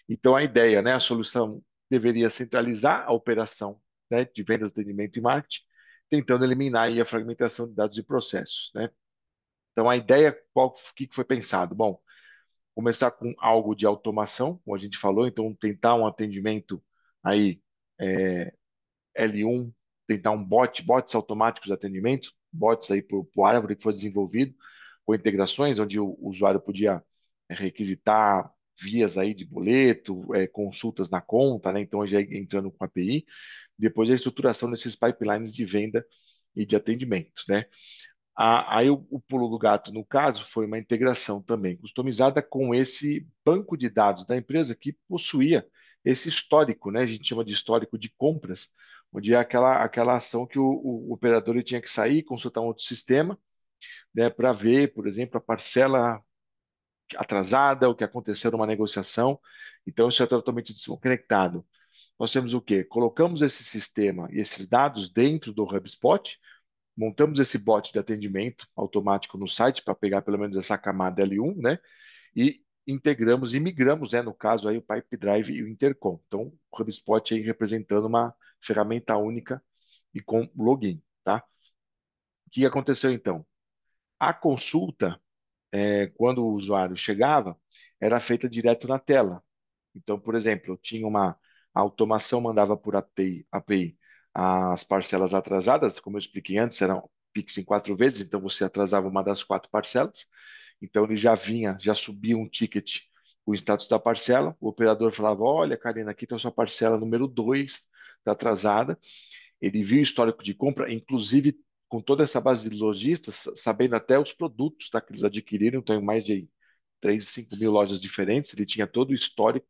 Então, a ideia, né, a solução deveria centralizar a operação, né, de vendas, atendimento e marketing, tentando eliminar aí a fragmentação de dados e processos, né? Então, a ideia, o que foi pensado? Bom, começar com algo de automação, como a gente falou, então tentar um atendimento aí L1, tentar bots automáticos de atendimento, bots aí para o Árvore que foi desenvolvido, com integrações, onde o usuário podia requisitar vias aí de boleto, consultas na conta, né? Então já entrando com a API, depois a estruturação desses pipelines de venda e de atendimento, né? Aí o pulo do gato, no caso, foi uma integração também customizada com esse banco de dados da empresa que possuía esse histórico, né? A gente chama de histórico de compras, onde é aquela ação que o operador ele tinha que sair, consultar um outro sistema, né, para ver, por exemplo, a parcela atrasada, o que aconteceu numa negociação. Então, isso é totalmente desconectado. Nós temos o quê? Colocamos esse sistema e esses dados dentro do HubSpot, montamos esse bot de atendimento automático no site para pegar pelo menos essa camada L1, né? E integramos e migramos, né? No caso aí o Pipedrive e o Intercom. Então, o HubSpot aí representando uma ferramenta única e com login, tá? O que aconteceu então? A consulta, quando o usuário chegava, era feita direto na tela. Então, por exemplo, eu tinha a automação mandava por API as parcelas atrasadas, como eu expliquei antes, eram Pix em 4 vezes, então você atrasava uma das 4 parcelas. Então ele já vinha, já subia um ticket com o status da parcela. O operador falava: Olha, Karina, aqui está a sua parcela número 2, está atrasada. Ele viu o histórico de compra, inclusive com toda essa base de lojistas, sabendo até os produtos, tá, que eles adquiriram. Então, em mais de 3, 5 mil lojas diferentes, ele tinha todo o histórico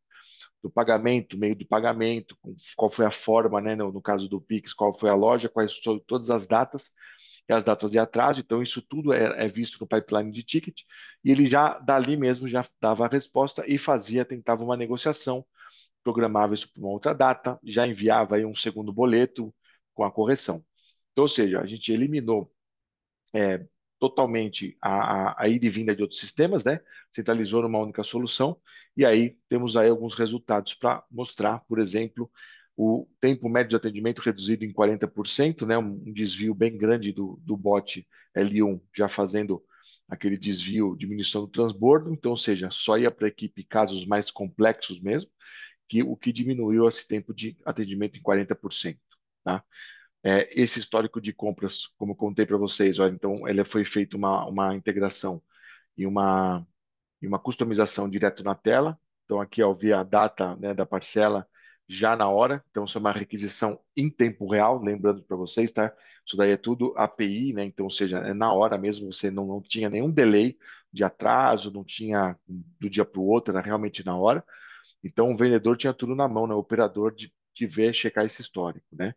do pagamento, meio do pagamento, qual foi a forma, né, no caso do Pix, qual foi a loja, quais foram todas as datas e as datas de atraso. Então, isso tudo é visto no pipeline de ticket, e ele já, dali mesmo, já dava a resposta e tentava uma negociação, programava isso para uma outra data, já enviava aí um segundo boleto com a correção. Então, ou seja, a gente eliminou é, totalmente a ida e vinda de outros sistemas, né? Centralizou numa única solução, e aí temos aí alguns resultados para mostrar, por exemplo, o tempo médio de atendimento reduzido em 40%, né? Um desvio bem grande do bot L1, já fazendo aquele desvio, diminuição do transbordo, então, ou seja, só ia para a equipe casos mais complexos mesmo, o que diminuiu esse tempo de atendimento em 40%. Tá? Esse histórico de compras, como eu contei para vocês, olha, então ele foi feita uma integração e uma customização direto na tela. Então aqui eu vi a data, né, da parcela já na hora. Então isso é uma requisição em tempo real, lembrando para vocês, tá? Isso daí é tudo API, né? Então, ou seja, é na hora mesmo, você não tinha nenhum delay de atraso, não tinha do dia para o outro, era realmente na hora. Então o vendedor tinha tudo na mão, né? O operador de ver, checar esse histórico, né?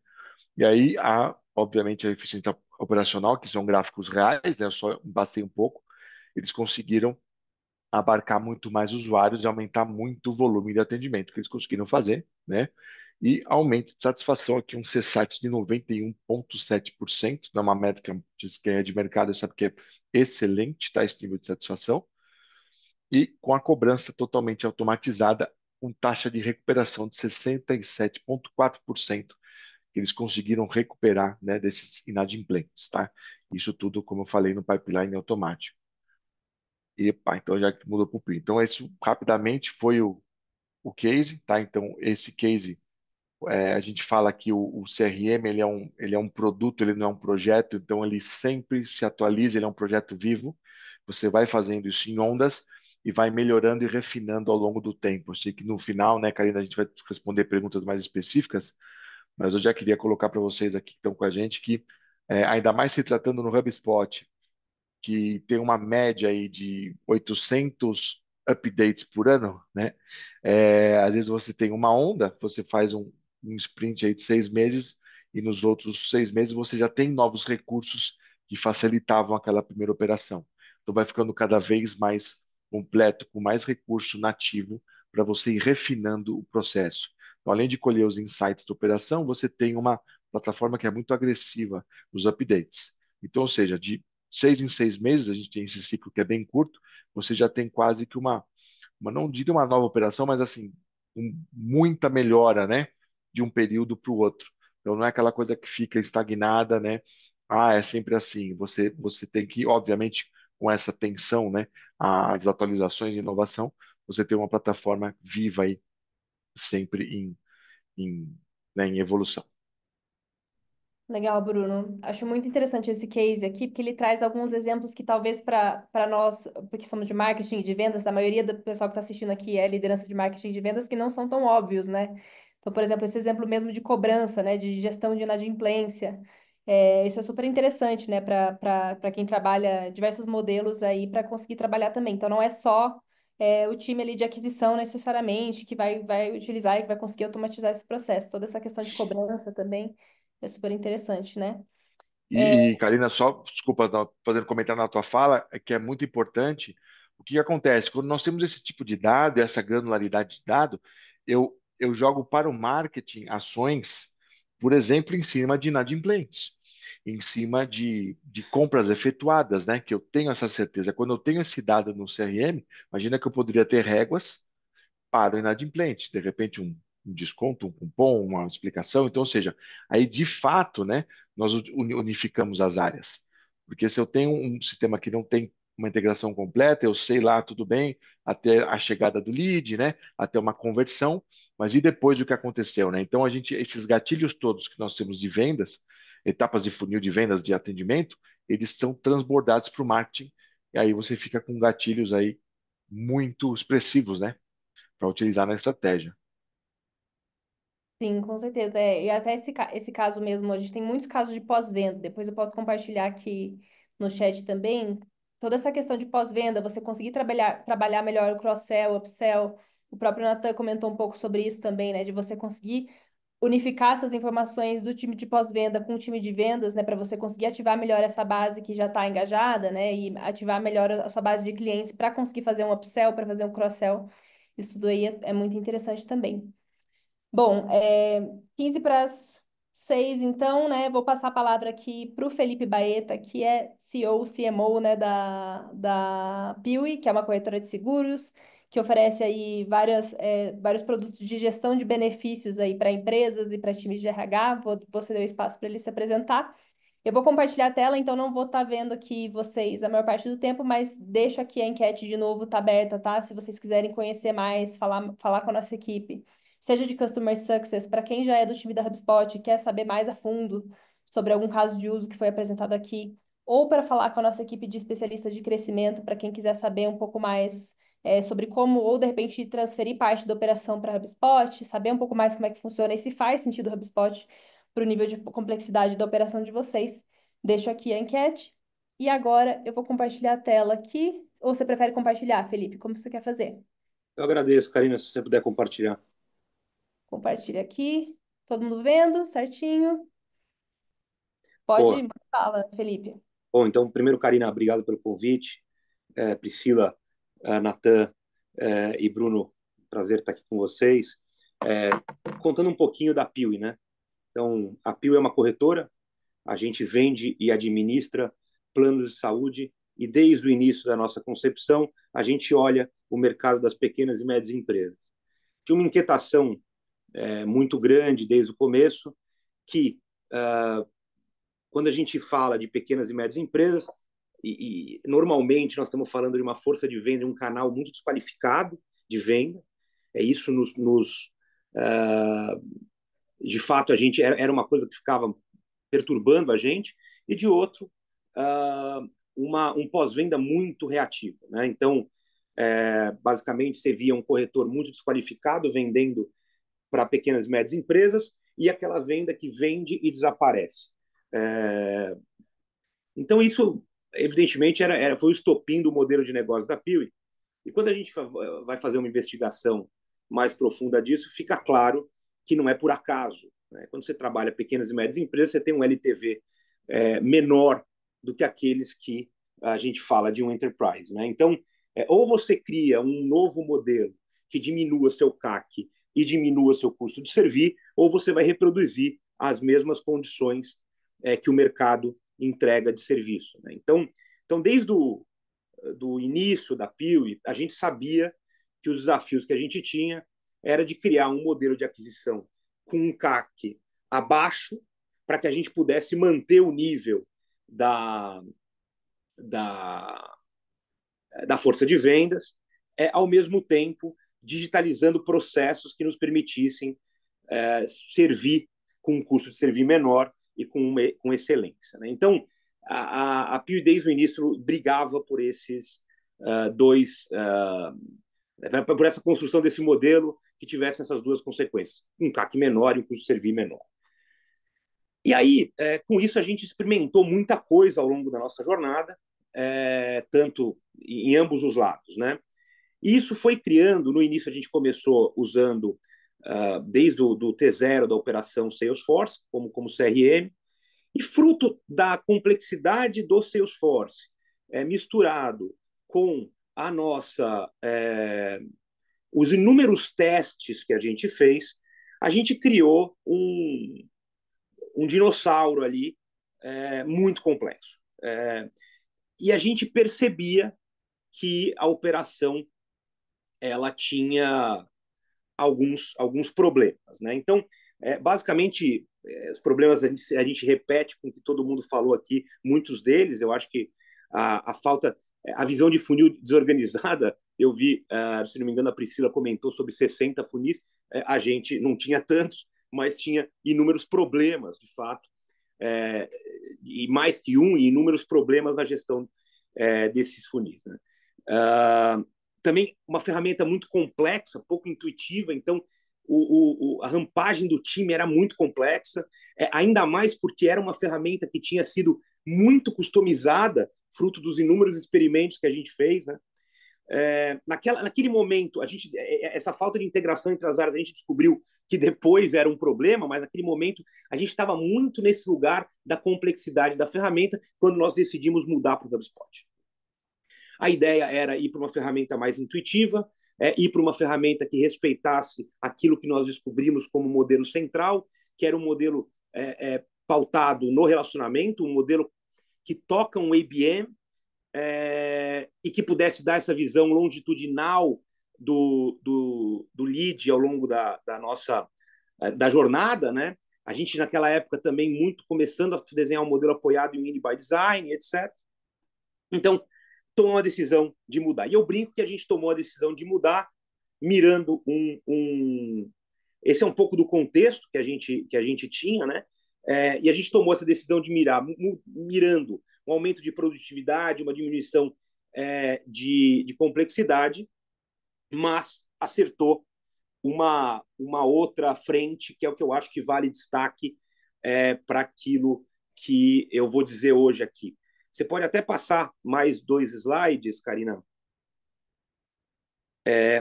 E aí há, obviamente, a eficiência operacional, que são gráficos reais, né? Eu só passei um pouco. Eles conseguiram abarcar muito mais usuários e aumentar muito o volume de atendimento que eles conseguiram fazer, né? E aumento de satisfação aqui, um CSAT de 91,7%, não é uma métrica que é de mercado, sabe que é excelente, tá? Esse nível de satisfação. E com a cobrança totalmente automatizada, com taxa de recuperação de 67,4%, que eles conseguiram recuperar, né, desses inadimplentes, tá? Isso tudo, como eu falei, no pipeline automático. Epa, então já mudou para o PRI. Então, isso rapidamente foi o case, tá? Então, esse case, a gente fala que o CRM ele é um produto, ele não é um projeto, então ele sempre se atualiza, ele é um projeto vivo. Você vai fazendo isso em ondas e vai melhorando e refinando ao longo do tempo. Eu sei que no final, né, Karina, a gente vai responder perguntas mais específicas, mas eu já queria colocar para vocês aqui que estão com a gente que, ainda mais se tratando no HubSpot, que tem uma média aí de 800 updates por ano, né? Às vezes você tem uma onda, você faz um sprint aí de 6 meses e nos outros 6 meses você já tem novos recursos que facilitavam aquela primeira operação. Então vai ficando cada vez mais completo, com mais recurso nativo para você ir refinando o processo. Então, além de colher os insights da operação, você tem uma plataforma que é muito agressiva nos updates. Então, ou seja, de 6 em 6 meses, a gente tem esse ciclo que é bem curto, você já tem quase que não diria uma nova operação, mas assim, muita melhora, né, de um período para o outro. Então não é aquela coisa que fica estagnada, né? Ah, é sempre assim. Você tem que, obviamente, com essa tensão, né, as atualizações e inovação, você tem uma plataforma viva aí, sempre em, né, em evolução. Legal, Bruno. Acho muito interessante esse case aqui, porque ele traz alguns exemplos que talvez para nós, porque somos de marketing e de vendas, a maioria do pessoal que está assistindo aqui é liderança de marketing e de vendas, que não são tão óbvios, né? Então, por exemplo, esse exemplo mesmo de cobrança, né, de gestão de inadimplência, isso é super interessante, né, para quem trabalha diversos modelos aí para conseguir trabalhar também. Então, não é só o time ali de aquisição necessariamente que vai utilizar e que vai conseguir automatizar esse processo. Toda essa questão de cobrança também é super interessante, né? Karina, só, desculpa, fazendo comentário na tua fala, é que é muito importante. O que acontece? Quando nós temos esse tipo de dado, essa granularidade de dado, eu jogo para o marketing ações, por exemplo, em cima de inadimplentes, em cima de compras efetuadas, né? Que eu tenho essa certeza. Quando eu tenho esse dado no CRM, imagina que eu poderia ter réguas para o inadimplente, de repente um desconto, um cupom, uma explicação. Então, ou seja, aí de fato, né, nós unificamos as áreas. Porque se eu tenho um sistema que não tem uma integração completa, eu sei lá, tudo bem, até a chegada do lead, né, até uma conversão, mas e depois do que aconteceu, né? Então, esses gatilhos todos que nós temos de vendas, etapas de funil de vendas, de atendimento, eles são transbordados para o marketing, e aí você fica com gatilhos aí muito expressivos, né? Para utilizar na estratégia. Sim, com certeza. E até esse caso mesmo, a gente tem muitos casos de pós-venda. Depois eu posso compartilhar aqui no chat também. Toda essa questão de pós-venda, você conseguir trabalhar melhor o cross-sell, upsell. O próprio Nathan comentou um pouco sobre isso também, né? De você conseguir unificar essas informações do time de pós-venda com o time de vendas, né? Para você conseguir ativar melhor essa base que já está engajada, né? E ativar melhor a sua base de clientes para conseguir fazer um upsell, para fazer um cross-sell. Isso tudo aí é muito interessante também. Bom, 15 para as 6, então, né? Vou passar a palavra aqui para o Felipe Baeta, que é CEO, CMO, né, da Piwi, que é uma corretora de seguros, que oferece aí vários produtos de gestão de benefícios aí para empresas e para times de RH. Vou ceder o espaço para ele se apresentar. Eu vou compartilhar a tela, então não vou estar vendo aqui vocês a maior parte do tempo, mas deixo aqui a enquete de novo, tá aberta, tá? Se vocês quiserem conhecer mais, falar com a nossa equipe, seja de Customer Success, para quem já é do time da HubSpot e quer saber mais a fundo sobre algum caso de uso que foi apresentado aqui, ou para falar com a nossa equipe de especialistas de crescimento, para quem quiser saber um pouco mais sobre como, ou de repente transferir parte da operação para a HubSpot, saber um pouco mais como é que funciona e se faz sentido o HubSpot para o nível de complexidade da operação de vocês. Deixo aqui a enquete. E agora eu vou compartilhar a tela aqui. Ou você prefere compartilhar, Felipe? Como você quer fazer? Eu agradeço, Karina, se você puder compartilhar. Compartilha aqui. Todo mundo vendo certinho? Boa. Pode fala, Felipe. Bom, então, primeiro, Karina, obrigado pelo convite. Priscila, Natan e Bruno, prazer estar aqui com vocês. Contando um pouquinho da Piwi, né? Então, a Piwi é uma corretora, a gente vende e administra planos de saúde e desde o início da nossa concepção, a gente olha o mercado das pequenas e médias empresas. Tinha uma inquietação muito grande desde o começo que quando a gente fala de pequenas e médias empresas, e normalmente nós estamos falando de uma força de venda, um canal muito desqualificado de venda, isso de fato a gente era uma coisa que ficava perturbando a gente, e de outro um pós-venda muito reativo, né? Então basicamente você via um corretor muito desqualificado vendendo para pequenas e médias empresas e aquela venda que vende e desaparece. Então, isso, evidentemente, foi o estopim do modelo de negócio da Piwi. E quando a gente vai fazer uma investigação mais profunda disso, fica claro que não é por acaso, né? Quando você trabalha pequenas e médias empresas, você tem um LTV menor do que aqueles que a gente fala de um enterprise, né? Então, ou você cria um novo modelo que diminua seu CAC e diminua seu custo de servir, ou você vai reproduzir as mesmas condições que o mercado entrega de serviço, né? Então desde do início da Piwi, a gente sabia que os desafios que a gente tinha era de criar um modelo de aquisição com um CAC abaixo para que a gente pudesse manter o nível da força de vendas, ao mesmo tempo digitalizando processos que nos permitissem servir com um custo de servir menor e com excelência, né? Então, a Piuí desde o início brigava por esses por essa construção desse modelo que tivesse essas duas consequências, um CAC menor e um custo servir menor. E aí, com isso, a gente experimentou muita coisa ao longo da nossa jornada, tanto em ambos os lados, né? E isso foi criando, no início a gente começou usando, desde o T0 da operação Salesforce, como CRM, e fruto da complexidade do Salesforce, misturado com a nossa, os inúmeros testes que a gente fez, a gente criou um dinossauro ali muito complexo. E a gente percebia que a operação ela tinha alguns problemas, né? Então, basicamente, os problemas a gente repete com o que todo mundo falou aqui, muitos deles. Eu acho que a falta, a visão de funil desorganizada, eu vi, se não me engano, a Priscila comentou sobre 60 funis, a gente não tinha tantos, mas tinha inúmeros problemas, de fato, e mais que e inúmeros problemas na gestão desses funis, né? Também uma ferramenta muito complexa, pouco intuitiva, então a rampagem do time era muito complexa, ainda mais porque era uma ferramenta que tinha sido muito customizada, fruto dos inúmeros experimentos que a gente fez, né? Naquele momento, essa falta de integração entre as áreas, a gente descobriu que depois era um problema, mas naquele momento a gente estava muito nesse lugar da complexidade da ferramenta quando nós decidimos mudar para o HubSpot. A ideia era ir para uma ferramenta mais intuitiva, ir para uma ferramenta que respeitasse aquilo que nós descobrimos como modelo central, que era um modelo pautado no relacionamento, um modelo que toca um ABM, e que pudesse dar essa visão longitudinal do lead ao longo da nossa jornada, né? A gente, naquela época, também muito começando a desenhar um modelo apoiado em Mini by Design, etc. Então, tomou uma decisão de mudar. E eu brinco que a gente tomou a decisão de mudar mirando esse é um pouco do contexto que a gente tinha, né? E a gente tomou essa decisão de mirando um aumento de produtividade, uma diminuição de complexidade, mas acertou uma outra frente, que é o que eu acho que vale destaque para aquilo que eu vou dizer hoje aqui. Você pode até passar mais 2 slides, Karina?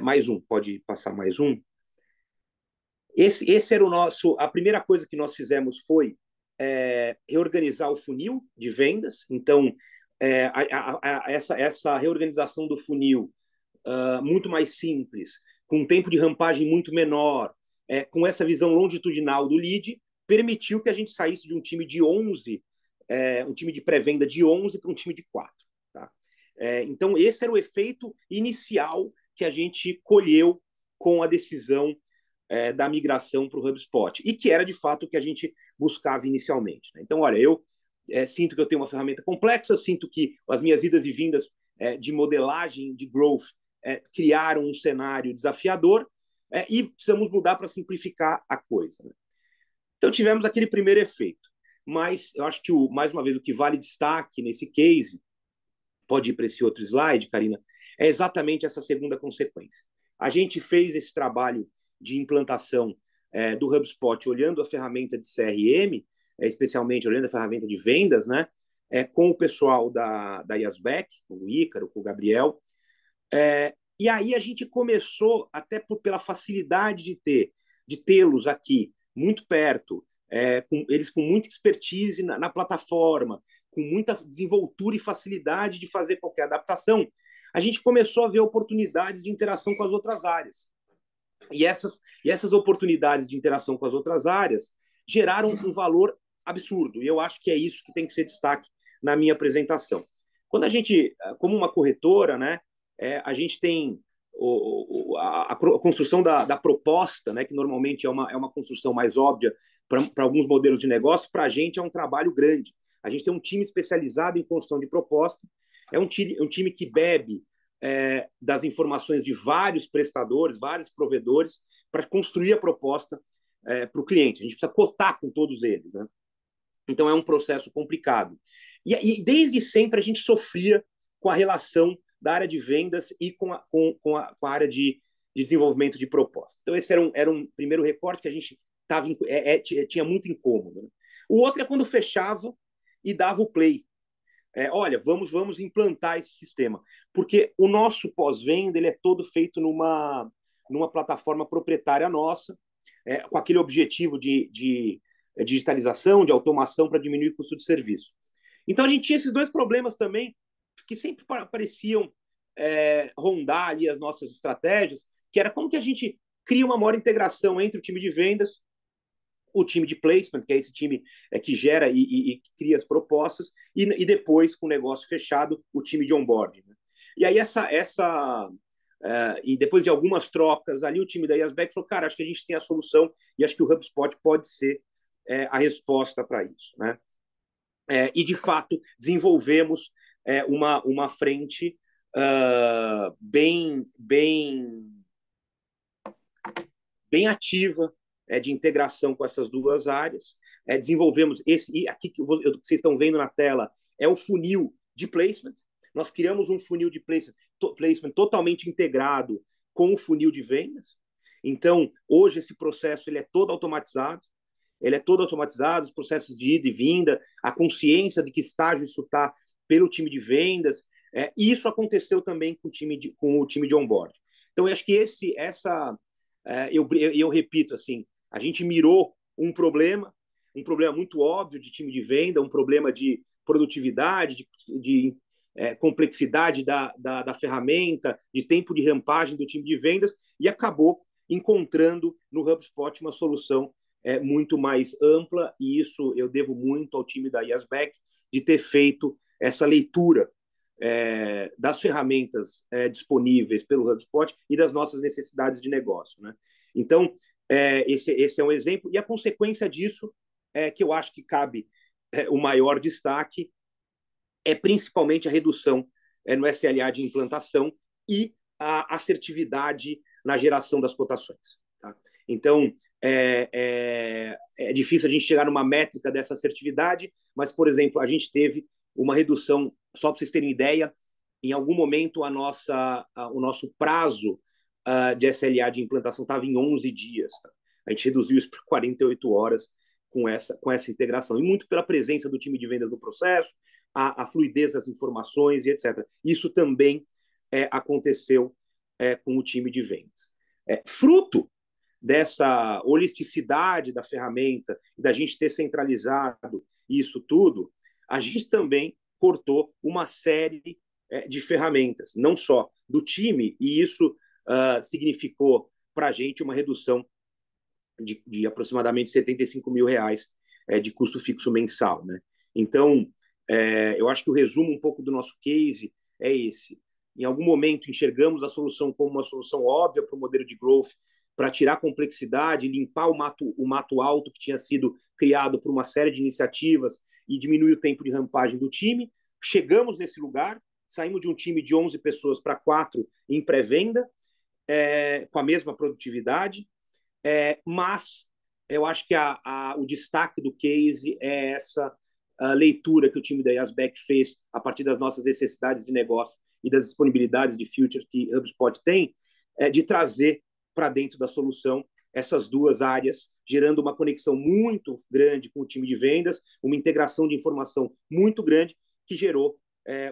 Mais um, pode passar mais um. Esse era o nosso... A primeira coisa que nós fizemos foi reorganizar o funil de vendas. Então, essa reorganização do funil muito mais simples, com um tempo de rampagem muito menor, com essa visão longitudinal do lead, permitiu que a gente saísse de um time de 11, um time de pré-venda de 11 para um time de 4. Tá? Então, esse era o efeito inicial que a gente colheu com a decisão da migração para o HubSpot, e que era, de fato, o que a gente buscava inicialmente. Né? Então, olha, eu sinto que eu tenho uma ferramenta complexa, sinto que as minhas idas e vindas de modelagem, de growth, criaram um cenário desafiador, e precisamos mudar para simplificar a coisa. Né? Então, tivemos aquele primeiro efeito. Mas eu acho que, mais uma vez, o que vale destaque nesse case, pode ir para esse outro slide, Karina, é exatamente essa segunda consequência. A gente fez esse trabalho de implantação do HubSpot olhando a ferramenta de CRM, especialmente olhando a ferramenta de vendas, né, com o pessoal da Yasbeck, com o Ícaro, com o Gabriel. E aí a gente começou, até pela facilidade de tê-los aqui, muito perto, eles com muita expertise na plataforma, com muita desenvoltura e facilidade de fazer qualquer adaptação, a gente começou a ver oportunidades de interação com as outras áreas. E essas oportunidades de interação com as outras áreas geraram um valor absurdo. E eu acho que é isso que tem que ser destaque na minha apresentação. Quando a gente, como uma corretora, né, a gente tem a construção da proposta, né, que normalmente é uma construção mais óbvia para alguns modelos de negócio, para a gente é um trabalho grande. A gente tem um time especializado em construção de proposta, é um time que bebe das informações de vários prestadores, vários provedores, para construir a proposta para o cliente. A gente precisa cotar com todos eles. Né? Então é um processo complicado. E desde sempre a gente sofria com a relação da área de vendas e com a área de desenvolvimento de proposta. Então esse era um primeiro recorte que a gente tinha muito incômodo. Né? O outro é quando fechava e dava o play. Olha, vamos implantar esse sistema. Porque o nosso pós-venda ele é todo feito numa plataforma proprietária nossa, com aquele objetivo de digitalização, de automação para diminuir o custo de serviço. Então a gente tinha esses dois problemas também, que sempre pareciam rondar ali as nossas estratégias, que era como que a gente cria uma maior integração entre o time de vendas, o time de placement, que é esse time que gera e cria as propostas, e depois, com o negócio fechado, o time de onboarding. Né? E aí e depois de algumas trocas ali, o time da Yasback falou, cara, acho que a gente tem a solução e acho que o HubSpot pode ser a resposta para isso. Né? E, de fato, desenvolvemos uma frente bem ativa de integração com essas duas áreas. Desenvolvemos e aqui que vocês estão vendo na tela é o funil de placement. Nós criamos um funil de placement totalmente integrado com o funil de vendas. Então, hoje esse processo ele é todo automatizado. Os processos de ida e vinda, a consciência de que estágio isso está pelo time de vendas. E isso aconteceu também com o time de onboard. Então, eu acho que eu repito assim, a gente mirou um problema muito óbvio de time de venda, um problema de produtividade, de complexidade da ferramenta, de tempo de rampagem do time de vendas, e acabou encontrando no HubSpot uma solução muito mais ampla, e isso eu devo muito ao time da Yasback de ter feito essa leitura das ferramentas disponíveis pelo HubSpot e das nossas necessidades de negócio. Né? Então, esse é um exemplo, e a consequência disso, que eu acho que cabe o maior destaque, é principalmente a redução no SLA de implantação e a assertividade na geração das cotações. Tá? Então, é difícil a gente chegar numa métrica dessa assertividade, mas, por exemplo, a gente teve uma redução, só para vocês terem ideia, em algum momento o nosso prazo de SLA de implantação estava em 11 dias. Tá? A gente reduziu isso para 48 horas com essa integração, e muito pela presença do time de vendas no processo, a fluidez das informações e etc. Isso também aconteceu com o time de vendas. Fruto dessa holisticidade da ferramenta, da gente ter centralizado isso tudo, a gente também cortou uma série de ferramentas, não só do time, e isso significou para a gente uma redução de aproximadamente R$75 mil de custo fixo mensal. Né? Então, eu acho que o resumo um pouco do nosso case é esse. Em algum momento enxergamos a solução como uma solução óbvia para o modelo de growth, para tirar complexidade, limpar o mato alto que tinha sido criado por uma série de iniciativas e diminuir o tempo de rampagem do time. Chegamos nesse lugar, saímos de um time de 11 pessoas para 4 em pré-venda, com a mesma produtividade, mas eu acho que o destaque do case é essa leitura que o time da Yasback fez a partir das nossas necessidades de negócio e das disponibilidades de future que HubSpot tem, de trazer para dentro da solução essas duas áreas, gerando uma conexão muito grande com o time de vendas, uma integração de informação muito grande, que gerou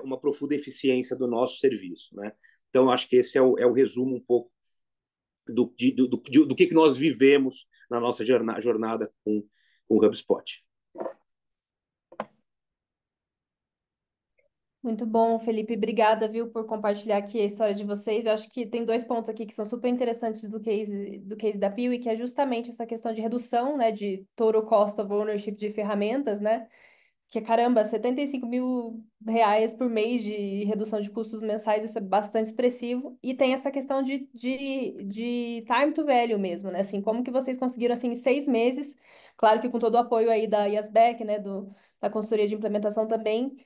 uma profunda eficiência do nosso serviço. Né? Então, acho que esse é o resumo um pouco do que nós vivemos na nossa jornada com o HubSpot. Muito bom, Felipe. Obrigada, viu, por compartilhar aqui a história de vocês. Eu acho que tem dois pontos aqui que são super interessantes do case da Piwi, que é justamente essa questão de redução, né, de total cost of ownership de ferramentas, né? Que caramba, R$75 mil por mês de redução de custos mensais, isso é bastante expressivo. E tem essa questão de time to value mesmo, né? Assim, como que vocês conseguiram, assim, em 6 meses, claro que com todo o apoio aí da Yasback, né, da consultoria de implementação também,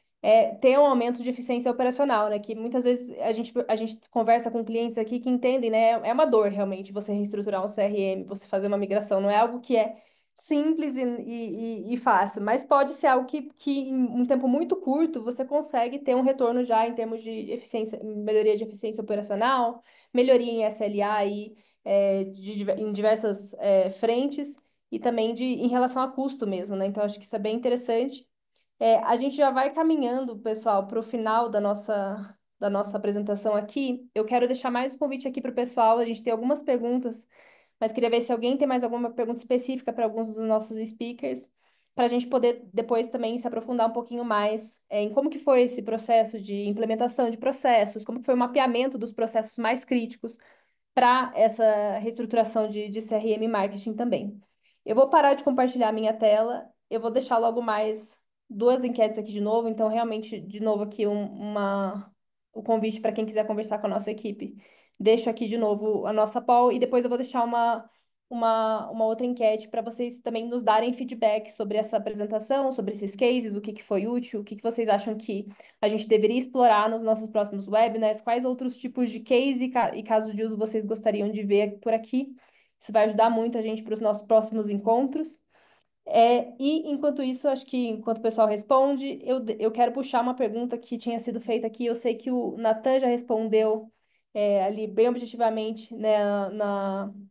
ter um aumento de eficiência operacional, né? Que muitas vezes a gente conversa com clientes aqui que entendem, né? É uma dor, realmente, você reestruturar um CRM, você fazer uma migração, não é algo que é simples e fácil, mas pode ser algo que em um tempo muito curto você consegue ter um retorno já em termos de eficiência, melhoria de eficiência operacional, melhoria em SLA aí, em diversas frentes e também em relação a custo mesmo, né? Então acho que isso é bem interessante. A gente já vai caminhando, pessoal, para o final da nossa apresentação aqui. Eu quero deixar mais um convite aqui para o pessoal. A gente tem algumas perguntas, mas queria ver se alguém tem mais alguma pergunta específica para alguns dos nossos speakers, para a gente poder depois também se aprofundar um pouquinho mais em como que foi esse processo de implementação de processos, como que foi o mapeamento dos processos mais críticos para essa reestruturação de CRM marketing também. Eu vou parar de compartilhar a minha tela, eu vou deixar logo mais duas enquetes aqui de novo, então realmente, de novo aqui o convite para quem quiser conversar com a nossa equipe. Deixo aqui de novo a nossa poll e depois eu vou deixar uma outra enquete para vocês também nos darem feedback sobre essa apresentação, sobre esses cases, o que que foi útil, o que que vocês acham que a gente deveria explorar nos nossos próximos webinars, quais outros tipos de case e casos de uso vocês gostariam de ver por aqui. Isso vai ajudar muito a gente para os nossos próximos encontros. E enquanto isso, acho que enquanto o pessoal responde, eu quero puxar uma pergunta que tinha sido feita aqui. Eu sei que o Natan já respondeu ali bem objetivamente, né,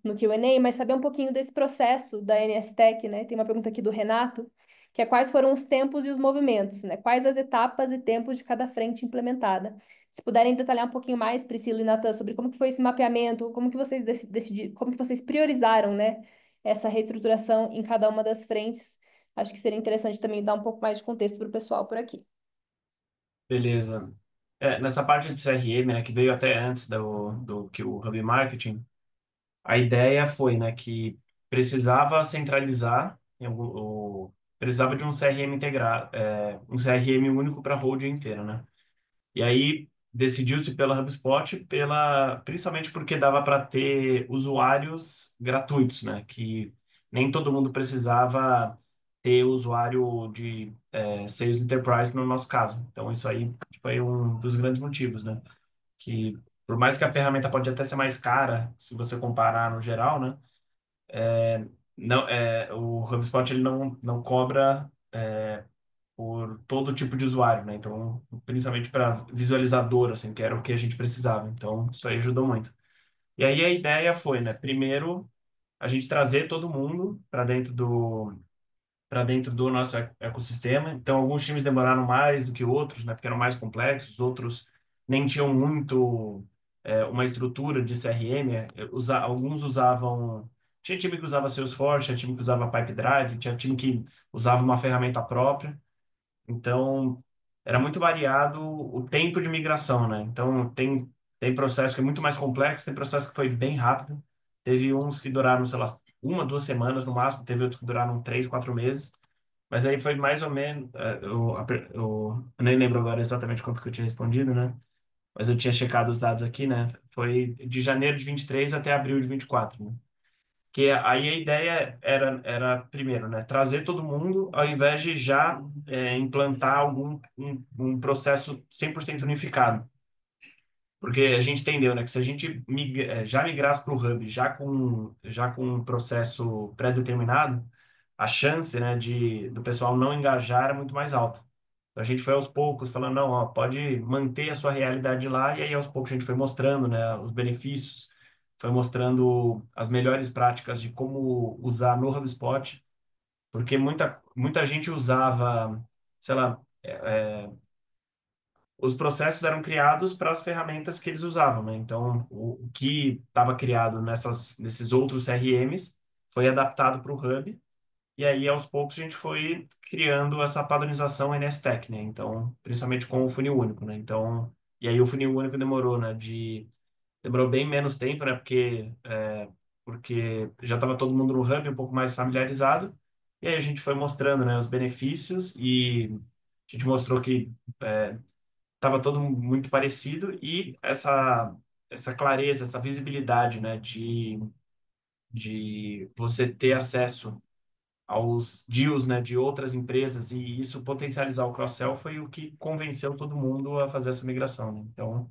no Q&A, mas saber um pouquinho desse processo da NSTech, né? Tem uma pergunta aqui do Renato, que é quais foram os tempos e os movimentos, né? Quais as etapas e tempos de cada frente implementada. Se puderem detalhar um pouquinho mais, Priscila e Natan, sobre como que foi esse mapeamento, como que vocês decidiram, como que vocês priorizaram, né? Essa reestruturação em cada uma das frentes. Acho que seria interessante também dar um pouco mais de contexto para o pessoal por aqui. Beleza. Nessa parte de CRM, né, que veio até antes do que o Hub Marketing, a ideia foi, né, que precisava centralizar, precisava de um CRM integrado, um CRM único para a holding inteira, né? E aí decidiu-se pela HubSpot, principalmente porque dava para ter usuários gratuitos, né? Que nem todo mundo precisava ter usuário de Sales Enterprise no nosso caso. Então isso aí foi um dos grandes motivos, né? Que por mais que a ferramenta pode até ser mais cara, se você comparar no geral, né? Não, o HubSpot ele não cobra por todo tipo de usuário, né? Então, principalmente para visualizador, assim, que era o que a gente precisava. Então, isso aí ajudou muito. E aí a ideia foi, né? Primeiro, a gente trazer todo mundo para dentro do nosso ecossistema. Então, alguns times demoraram mais do que outros, né? Porque eram mais complexos. Outros nem tinham muito uma estrutura de CRM. Alguns usavam. Tinha time que usava Salesforce, tinha time que usava Pipedrive, tinha time que usava uma ferramenta própria. Então, era muito variado o tempo de migração, né? Então, tem processo que é muito mais complexo, tem processo que foi bem rápido. Teve uns que duraram, sei lá, 1, 2 semanas no máximo, teve outros que duraram 3, 4 meses. Mas aí foi mais ou menos. Eu nem lembro agora exatamente quanto que eu tinha respondido, né? Mas eu tinha checado os dados aqui, né? Foi de janeiro de 23 até abril de 24, né? Que aí a ideia era primeiro, né, trazer todo mundo, ao invés de já implantar um processo 100% unificado. Porque a gente entendeu, né, que se a gente já migrasse para o Hub, já com um processo pré-determinado, a chance, né, do pessoal não engajar era muito mais alta. Então, a gente foi aos poucos falando, não, ó, pode manter a sua realidade lá, e aí aos poucos a gente foi mostrando, né, os benefícios, foi mostrando as melhores práticas de como usar no HubSpot, porque muita gente usava, sei lá, os processos eram criados para as ferramentas que eles usavam, né? Então, o que estava criado nesses outros CRMs foi adaptado para o Hub, e aí, aos poucos, a gente foi criando essa padronização NSTech, né? Então, principalmente com o funil único, né? Então, e aí o funil único demorou, né? Demorou bem menos tempo, né? Porque já estava todo mundo no Hub um pouco mais familiarizado, e aí a gente foi mostrando, né, os benefícios, e a gente mostrou que estava todo muito parecido, e essa clareza, essa visibilidade, né? De você ter acesso aos deals, né, de outras empresas e isso potencializar o cross-sell foi o que convenceu todo mundo a fazer essa migração, né? Então,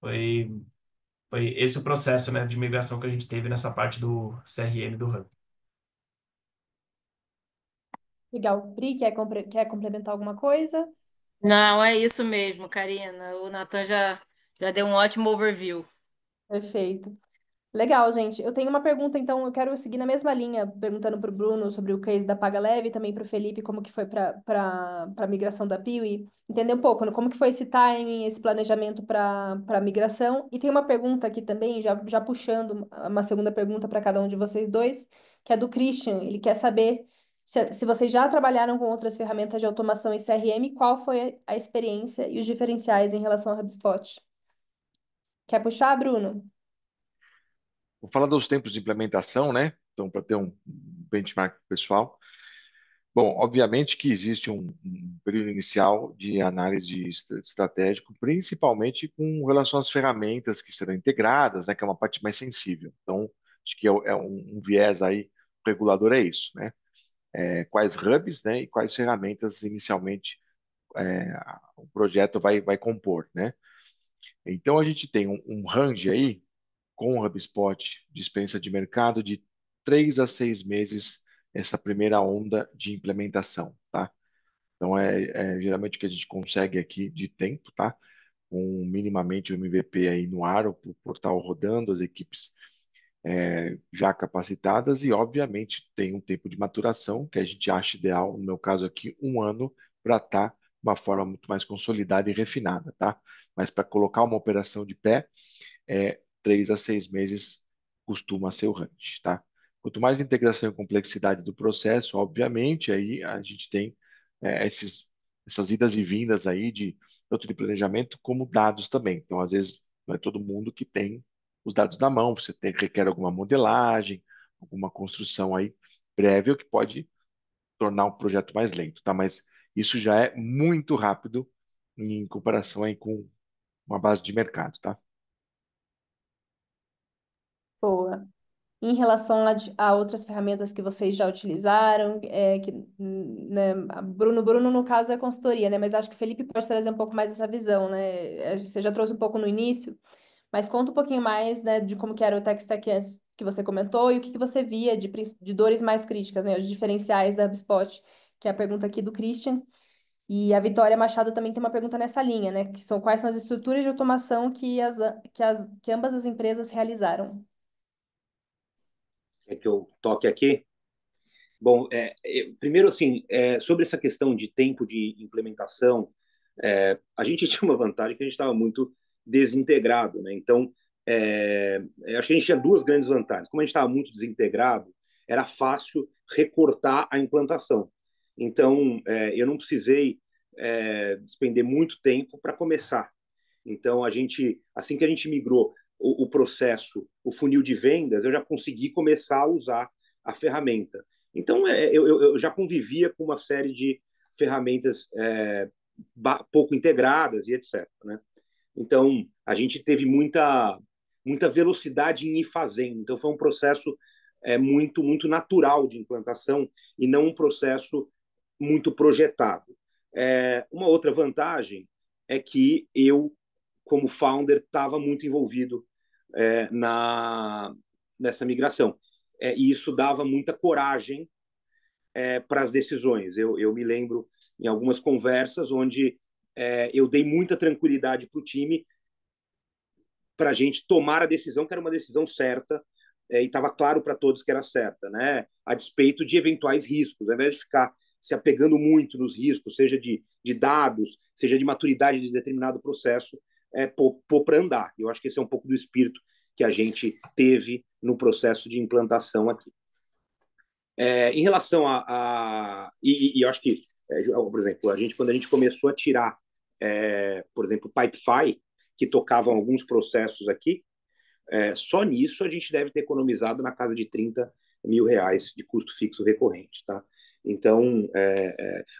foi, foi esse o processo, né, de migração que a gente teve nessa parte do CRM do Hub. Legal. Pri, quer complementar alguma coisa? Não, é isso mesmo, Karina. O Natan já deu um ótimo overview. Perfeito. Legal, gente. Eu tenho uma pergunta, então, eu quero seguir na mesma linha, perguntando para o Bruno sobre o case da Paga Leve, e também para o Felipe, como que foi para a migração da Piuí, entender um pouco, né, como que foi esse timing, esse planejamento para a migração. E tem uma pergunta aqui também, já puxando uma segunda pergunta para cada um de vocês dois, que é do Christian. Ele quer saber se vocês já trabalharam com outras ferramentas de automação e CRM, qual foi a experiência e os diferenciais em relação ao HubSpot. Quer puxar, Bruno? Vou falar dos tempos de implementação, né? Então, para ter um benchmark pessoal. Bom, obviamente que existe um período inicial de análise estratégico, principalmente com relação às ferramentas que serão integradas, né, que é uma parte mais sensível. Então, acho que é um viés aí, o regulador é isso, né? Quais hubs, né, e quais ferramentas inicialmente o projeto vai compor, né? Então, a gente tem um range aí, com o HubSpot, de experiência de mercado de 3 a 6 meses essa primeira onda de implementação, tá? Então, geralmente o que a gente consegue aqui de tempo, tá? Com minimamente o MVP aí no ar, o portal rodando, as equipes já capacitadas e, obviamente, tem um tempo de maturação que a gente acha ideal, no meu caso aqui, 1 ano, para estar de uma forma muito mais consolidada e refinada, tá? Mas para colocar uma operação de pé, 3 a 6 meses costuma ser o range, tá? Quanto mais integração e complexidade do processo, obviamente, aí a gente tem essas idas e vindas aí tanto de planejamento como dados também. Então, às vezes, não é todo mundo que tem os dados na mão, requer alguma modelagem, alguma construção aí prévia que pode tornar o projeto mais lento, tá? Mas isso já é muito rápido em comparação aí com uma base de mercado, tá? Boa. Em relação a outras ferramentas que vocês já utilizaram, né, Bruno, no caso, é consultoria, né? Mas acho que o Felipe pode trazer um pouco mais essa visão, né? Você já trouxe um pouco no início, mas conta um pouquinho mais, né, de como que era o tech stack antes que você comentou e o que que você via de dores mais críticas, né? Os diferenciais da HubSpot, que é a pergunta aqui do Christian. E a Vitória Machado também tem uma pergunta nessa linha, né? Que são quais são as estruturas de automação que ambas as empresas realizaram. É que eu toque aqui. Bom, primeiro, assim, sobre essa questão de tempo de implementação, a gente tinha uma vantagem que a gente estava muito desintegrado, né? Então, eu acho que a gente tinha duas grandes vantagens. Como a gente estava muito desintegrado, era fácil recortar a implantação. Então, eu não precisei despender muito tempo para começar. Então, assim que a gente migrou o processo, o funil de vendas, eu já consegui começar a usar a ferramenta. Então, eu já convivia com uma série de ferramentas pouco integradas e etc. Né? Então, a gente teve muita velocidade em ir fazendo. Então, foi um processo muito natural de implantação e não um processo muito projetado. Uma outra vantagem é que eu, como founder, estava muito envolvido nessa migração. E isso dava muita coragem para as decisões. Eu me lembro em algumas conversas onde eu dei muita tranquilidade para o time para a gente tomar a decisão, que era uma decisão certa, e estava claro para todos que era certa, né? A despeito de eventuais riscos, ao invés de ficar se apegando muito nos riscos, seja de dados, seja de maturidade de determinado processo, pôr para andar. Eu acho que esse é um pouco do espírito que a gente teve no processo de implantação aqui. Em relação e eu acho que, por exemplo, quando a gente começou a tirar, por exemplo, Pipefy, que tocavam alguns processos aqui, só nisso a gente deve ter economizado na casa de R$ 30.000 de custo fixo recorrente, tá? Então,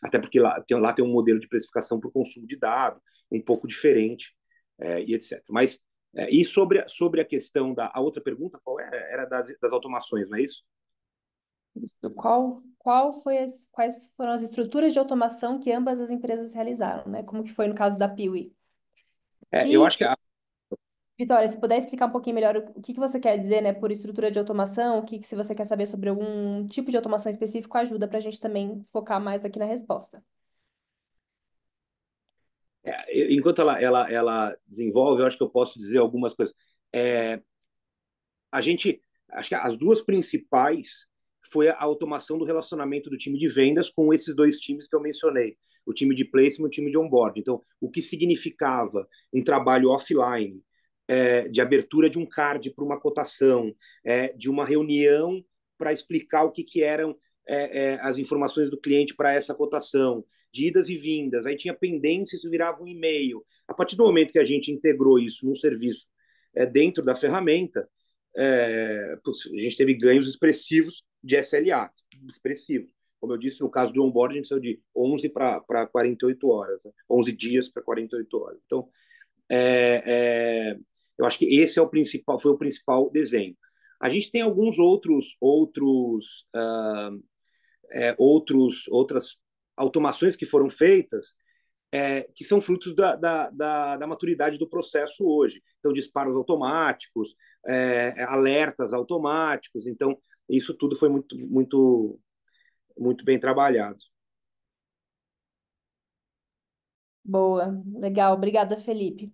até porque lá tem um modelo de precificação por consumo de dado, um pouco diferente, e etc. Mas, e sobre a questão a outra pergunta, qual era? Era das automações, não é isso? Isso. Quais foram as estruturas de automação que ambas as empresas realizaram, né? Como que foi no caso da Piuí? Eu Se acho que Vitória, se puder explicar um pouquinho melhor o que que você quer dizer, né, por estrutura de automação, o que que, se você quer saber sobre algum tipo de automação específico, ajuda para a gente também focar mais aqui na resposta. Enquanto ela desenvolve, eu acho que eu posso dizer algumas coisas. É, a gente, acho que as duas principais foi a automação do relacionamento do time de vendas com esses dois times que eu mencionei, o time de placement e o time de onboard. Então, o que significava um trabalho offline, de abertura de um card para uma cotação, de uma reunião para explicar o que eram as informações do cliente para essa cotação, de idas e vindas, aí tinha pendência, isso virava um e-mail. A partir do momento que a gente integrou isso num serviço dentro da ferramenta, a gente teve ganhos expressivos de SLA, expressivos. Como eu disse, no caso do onboard, a gente saiu de 11 para 48 horas, né? 11 dias para 48 horas. Então, eu acho que esse foi o principal desenho. A gente tem alguns outras automações que foram feitas, que são frutos da maturidade do processo hoje. Então, disparos automáticos, alertas automáticos. Então, isso tudo foi muito, muito, muito bem trabalhado. Boa, legal, obrigada, Felipe.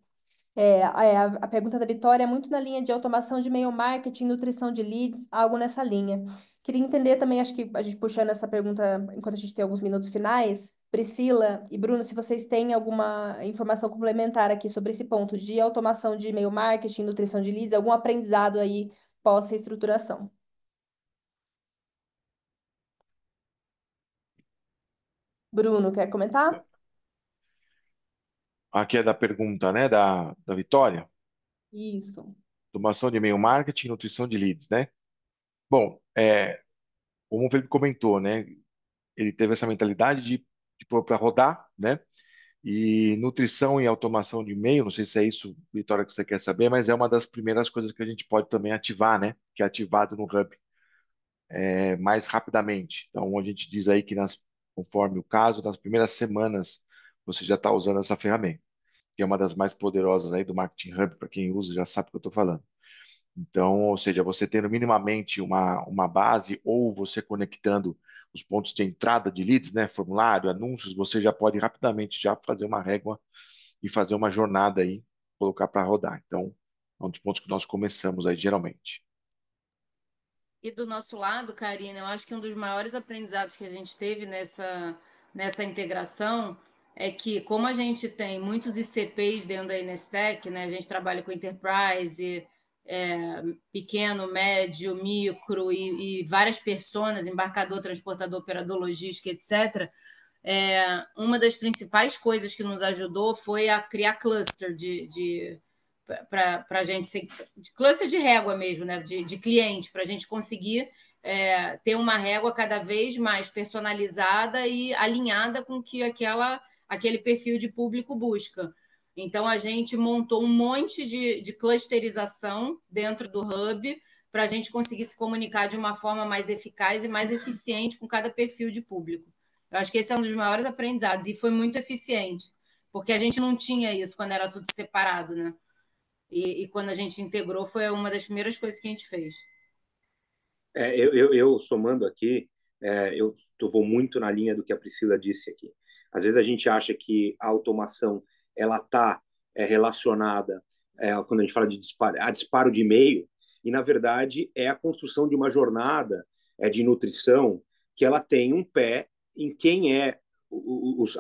A pergunta da Vitória é muito na linha de automação de e-mail marketing, nutrição de leads, algo nessa linha. Queria entender também, acho que a gente puxando essa pergunta, enquanto a gente tem alguns minutos finais, Priscila e Bruno, se vocês têm alguma informação complementar aqui sobre esse ponto de automação de e-mail marketing, nutrição de leads, algum aprendizado aí pós-reestruturação. Bruno, quer comentar? Aqui é da pergunta, né, da Vitória. Isso. Automação de e-mail marketing, nutrição de leads, né? Bom, como o Felipe comentou, né? Ele teve essa mentalidade de pôr para rodar, né? E nutrição e automação de e-mail, não sei se é isso, Vitória, que você quer saber, mas é uma das primeiras coisas que a gente pode também ativar, né? Que é ativado no Hub mais rapidamente. Então, a gente diz aí que, conforme o caso, nas primeiras semanas você já está usando essa ferramenta, que é uma das mais poderosas aí do Marketing Hub, para quem usa já sabe o que eu estou falando. Então, ou seja, você tendo minimamente uma base ou você conectando os pontos de entrada de leads, né, formulário, anúncios, você já pode rapidamente já fazer uma régua e fazer uma jornada aí, colocar para rodar. Então, é um dos pontos que nós começamos aí geralmente. E do nosso lado, Karina, eu acho que um dos maiores aprendizados que a gente teve nessa integração é que, como a gente tem muitos ICPs dentro da Inestec, né, a gente trabalha com enterprise, pequeno, médio, micro e várias personas, embarcador, transportador, operador, logística, etc. Uma das principais coisas que nos ajudou foi a criar cluster para a gente de cluster de régua mesmo, né? De cliente, para a gente conseguir ter uma régua cada vez mais personalizada e alinhada com o que aquele perfil de público busca. Então, a gente montou um monte de clusterização dentro do Hub para a gente conseguir se comunicar de uma forma mais eficaz e mais eficiente com cada perfil de público. Eu acho que esse é um dos maiores aprendizados e foi muito eficiente, porque a gente não tinha isso quando era tudo separado, né? E quando a gente integrou, foi uma das primeiras coisas que a gente fez. Eu somando aqui, vou muito na linha do que a Priscila disse aqui. Às vezes a gente acha que a automação ela está relacionada, quando a gente fala de disparo de e-mail, e na verdade é a construção de uma jornada de nutrição que ela tem um pé em quem é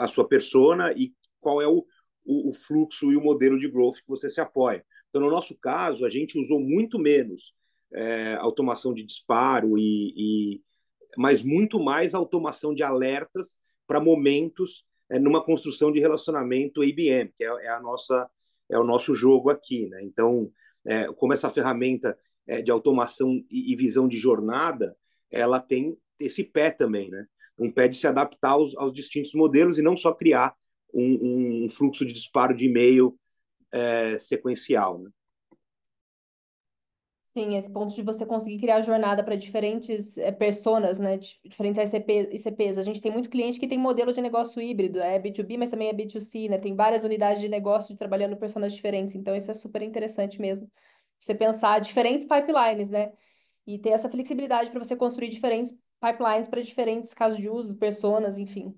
a sua persona e qual é o fluxo e o modelo de growth que você se apoia. Então, no nosso caso, a gente usou muito menos automação de disparo, mas muito mais automação de alertas para momentos numa construção de relacionamento ABM, que é o nosso jogo aqui, né? Então, como essa ferramenta de automação e visão de jornada, ela tem esse pé também, né? Um pé de se adaptar aos distintos modelos e não só criar um fluxo de disparo de e-mail sequencial, né? Sim, esse ponto de você conseguir criar jornada para diferentes personas, né? Diferentes ICPs. A gente tem muito cliente que tem modelo de negócio híbrido, é B2B, mas também é B2C, né? Tem várias unidades de negócio trabalhando personas diferentes. Então, isso é super interessante mesmo. Você pensar diferentes pipelines, né? E ter essa flexibilidade para você construir diferentes pipelines para diferentes casos de uso, personas, enfim.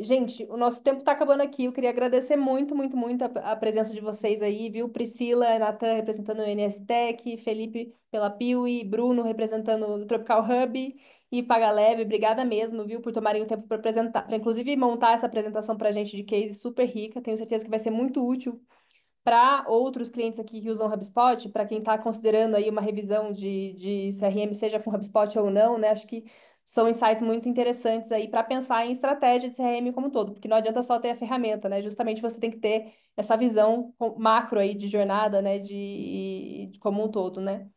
Gente, o nosso tempo está acabando aqui. Eu queria agradecer muito, muito, muito a presença de vocês aí, viu? Priscila, Natan representando o NS Tech, Felipe pela Piuí, Bruno representando o Tropical Hub e Pagaleve. Obrigada mesmo, viu, por tomarem o tempo para apresentar, para inclusive montar essa apresentação para a gente de case super rica. Tenho certeza que vai ser muito útil para outros clientes aqui que usam HubSpot, para quem está considerando aí uma revisão de CRM, seja com HubSpot ou não, né? Acho que são insights muito interessantes aí para pensar em estratégia de CRM como um todo, porque não adianta só ter a ferramenta, né? Justamente você tem que ter essa visão macro aí de jornada, né? De como um todo, né?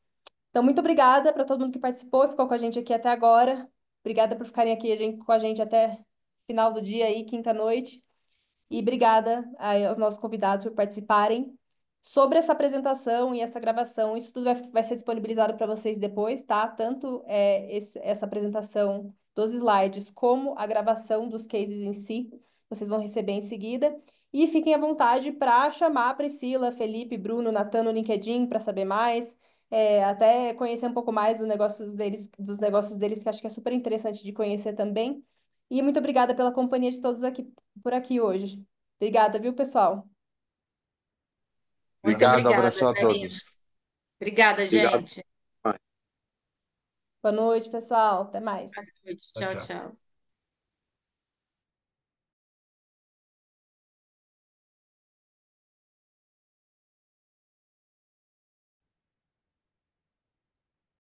Então, muito obrigada para todo mundo que participou, ficou com a gente aqui até agora. Obrigada por ficarem aqui com a gente até final do dia aí, quinta-noite. E obrigada aí aos nossos convidados por participarem. Sobre essa apresentação e essa gravação, isso tudo vai ser disponibilizado para vocês depois, tá? Tanto essa apresentação dos slides, como a gravação dos cases em si, vocês vão receber em seguida. E fiquem à vontade para chamar a Priscila, Felipe, Bruno, Natan no LinkedIn para saber mais, até conhecer um pouco mais dos negócios deles, que acho que é super interessante de conhecer também. E muito obrigada pela companhia de todos aqui por aqui hoje. Obrigada, viu, pessoal? Muito Obrigado, um obrigada, abraço a Karina. todos. Obrigada, Obrigado. gente. Boa noite, pessoal. Até mais. Boa noite. Tchau, Tchau, tchau. tchau.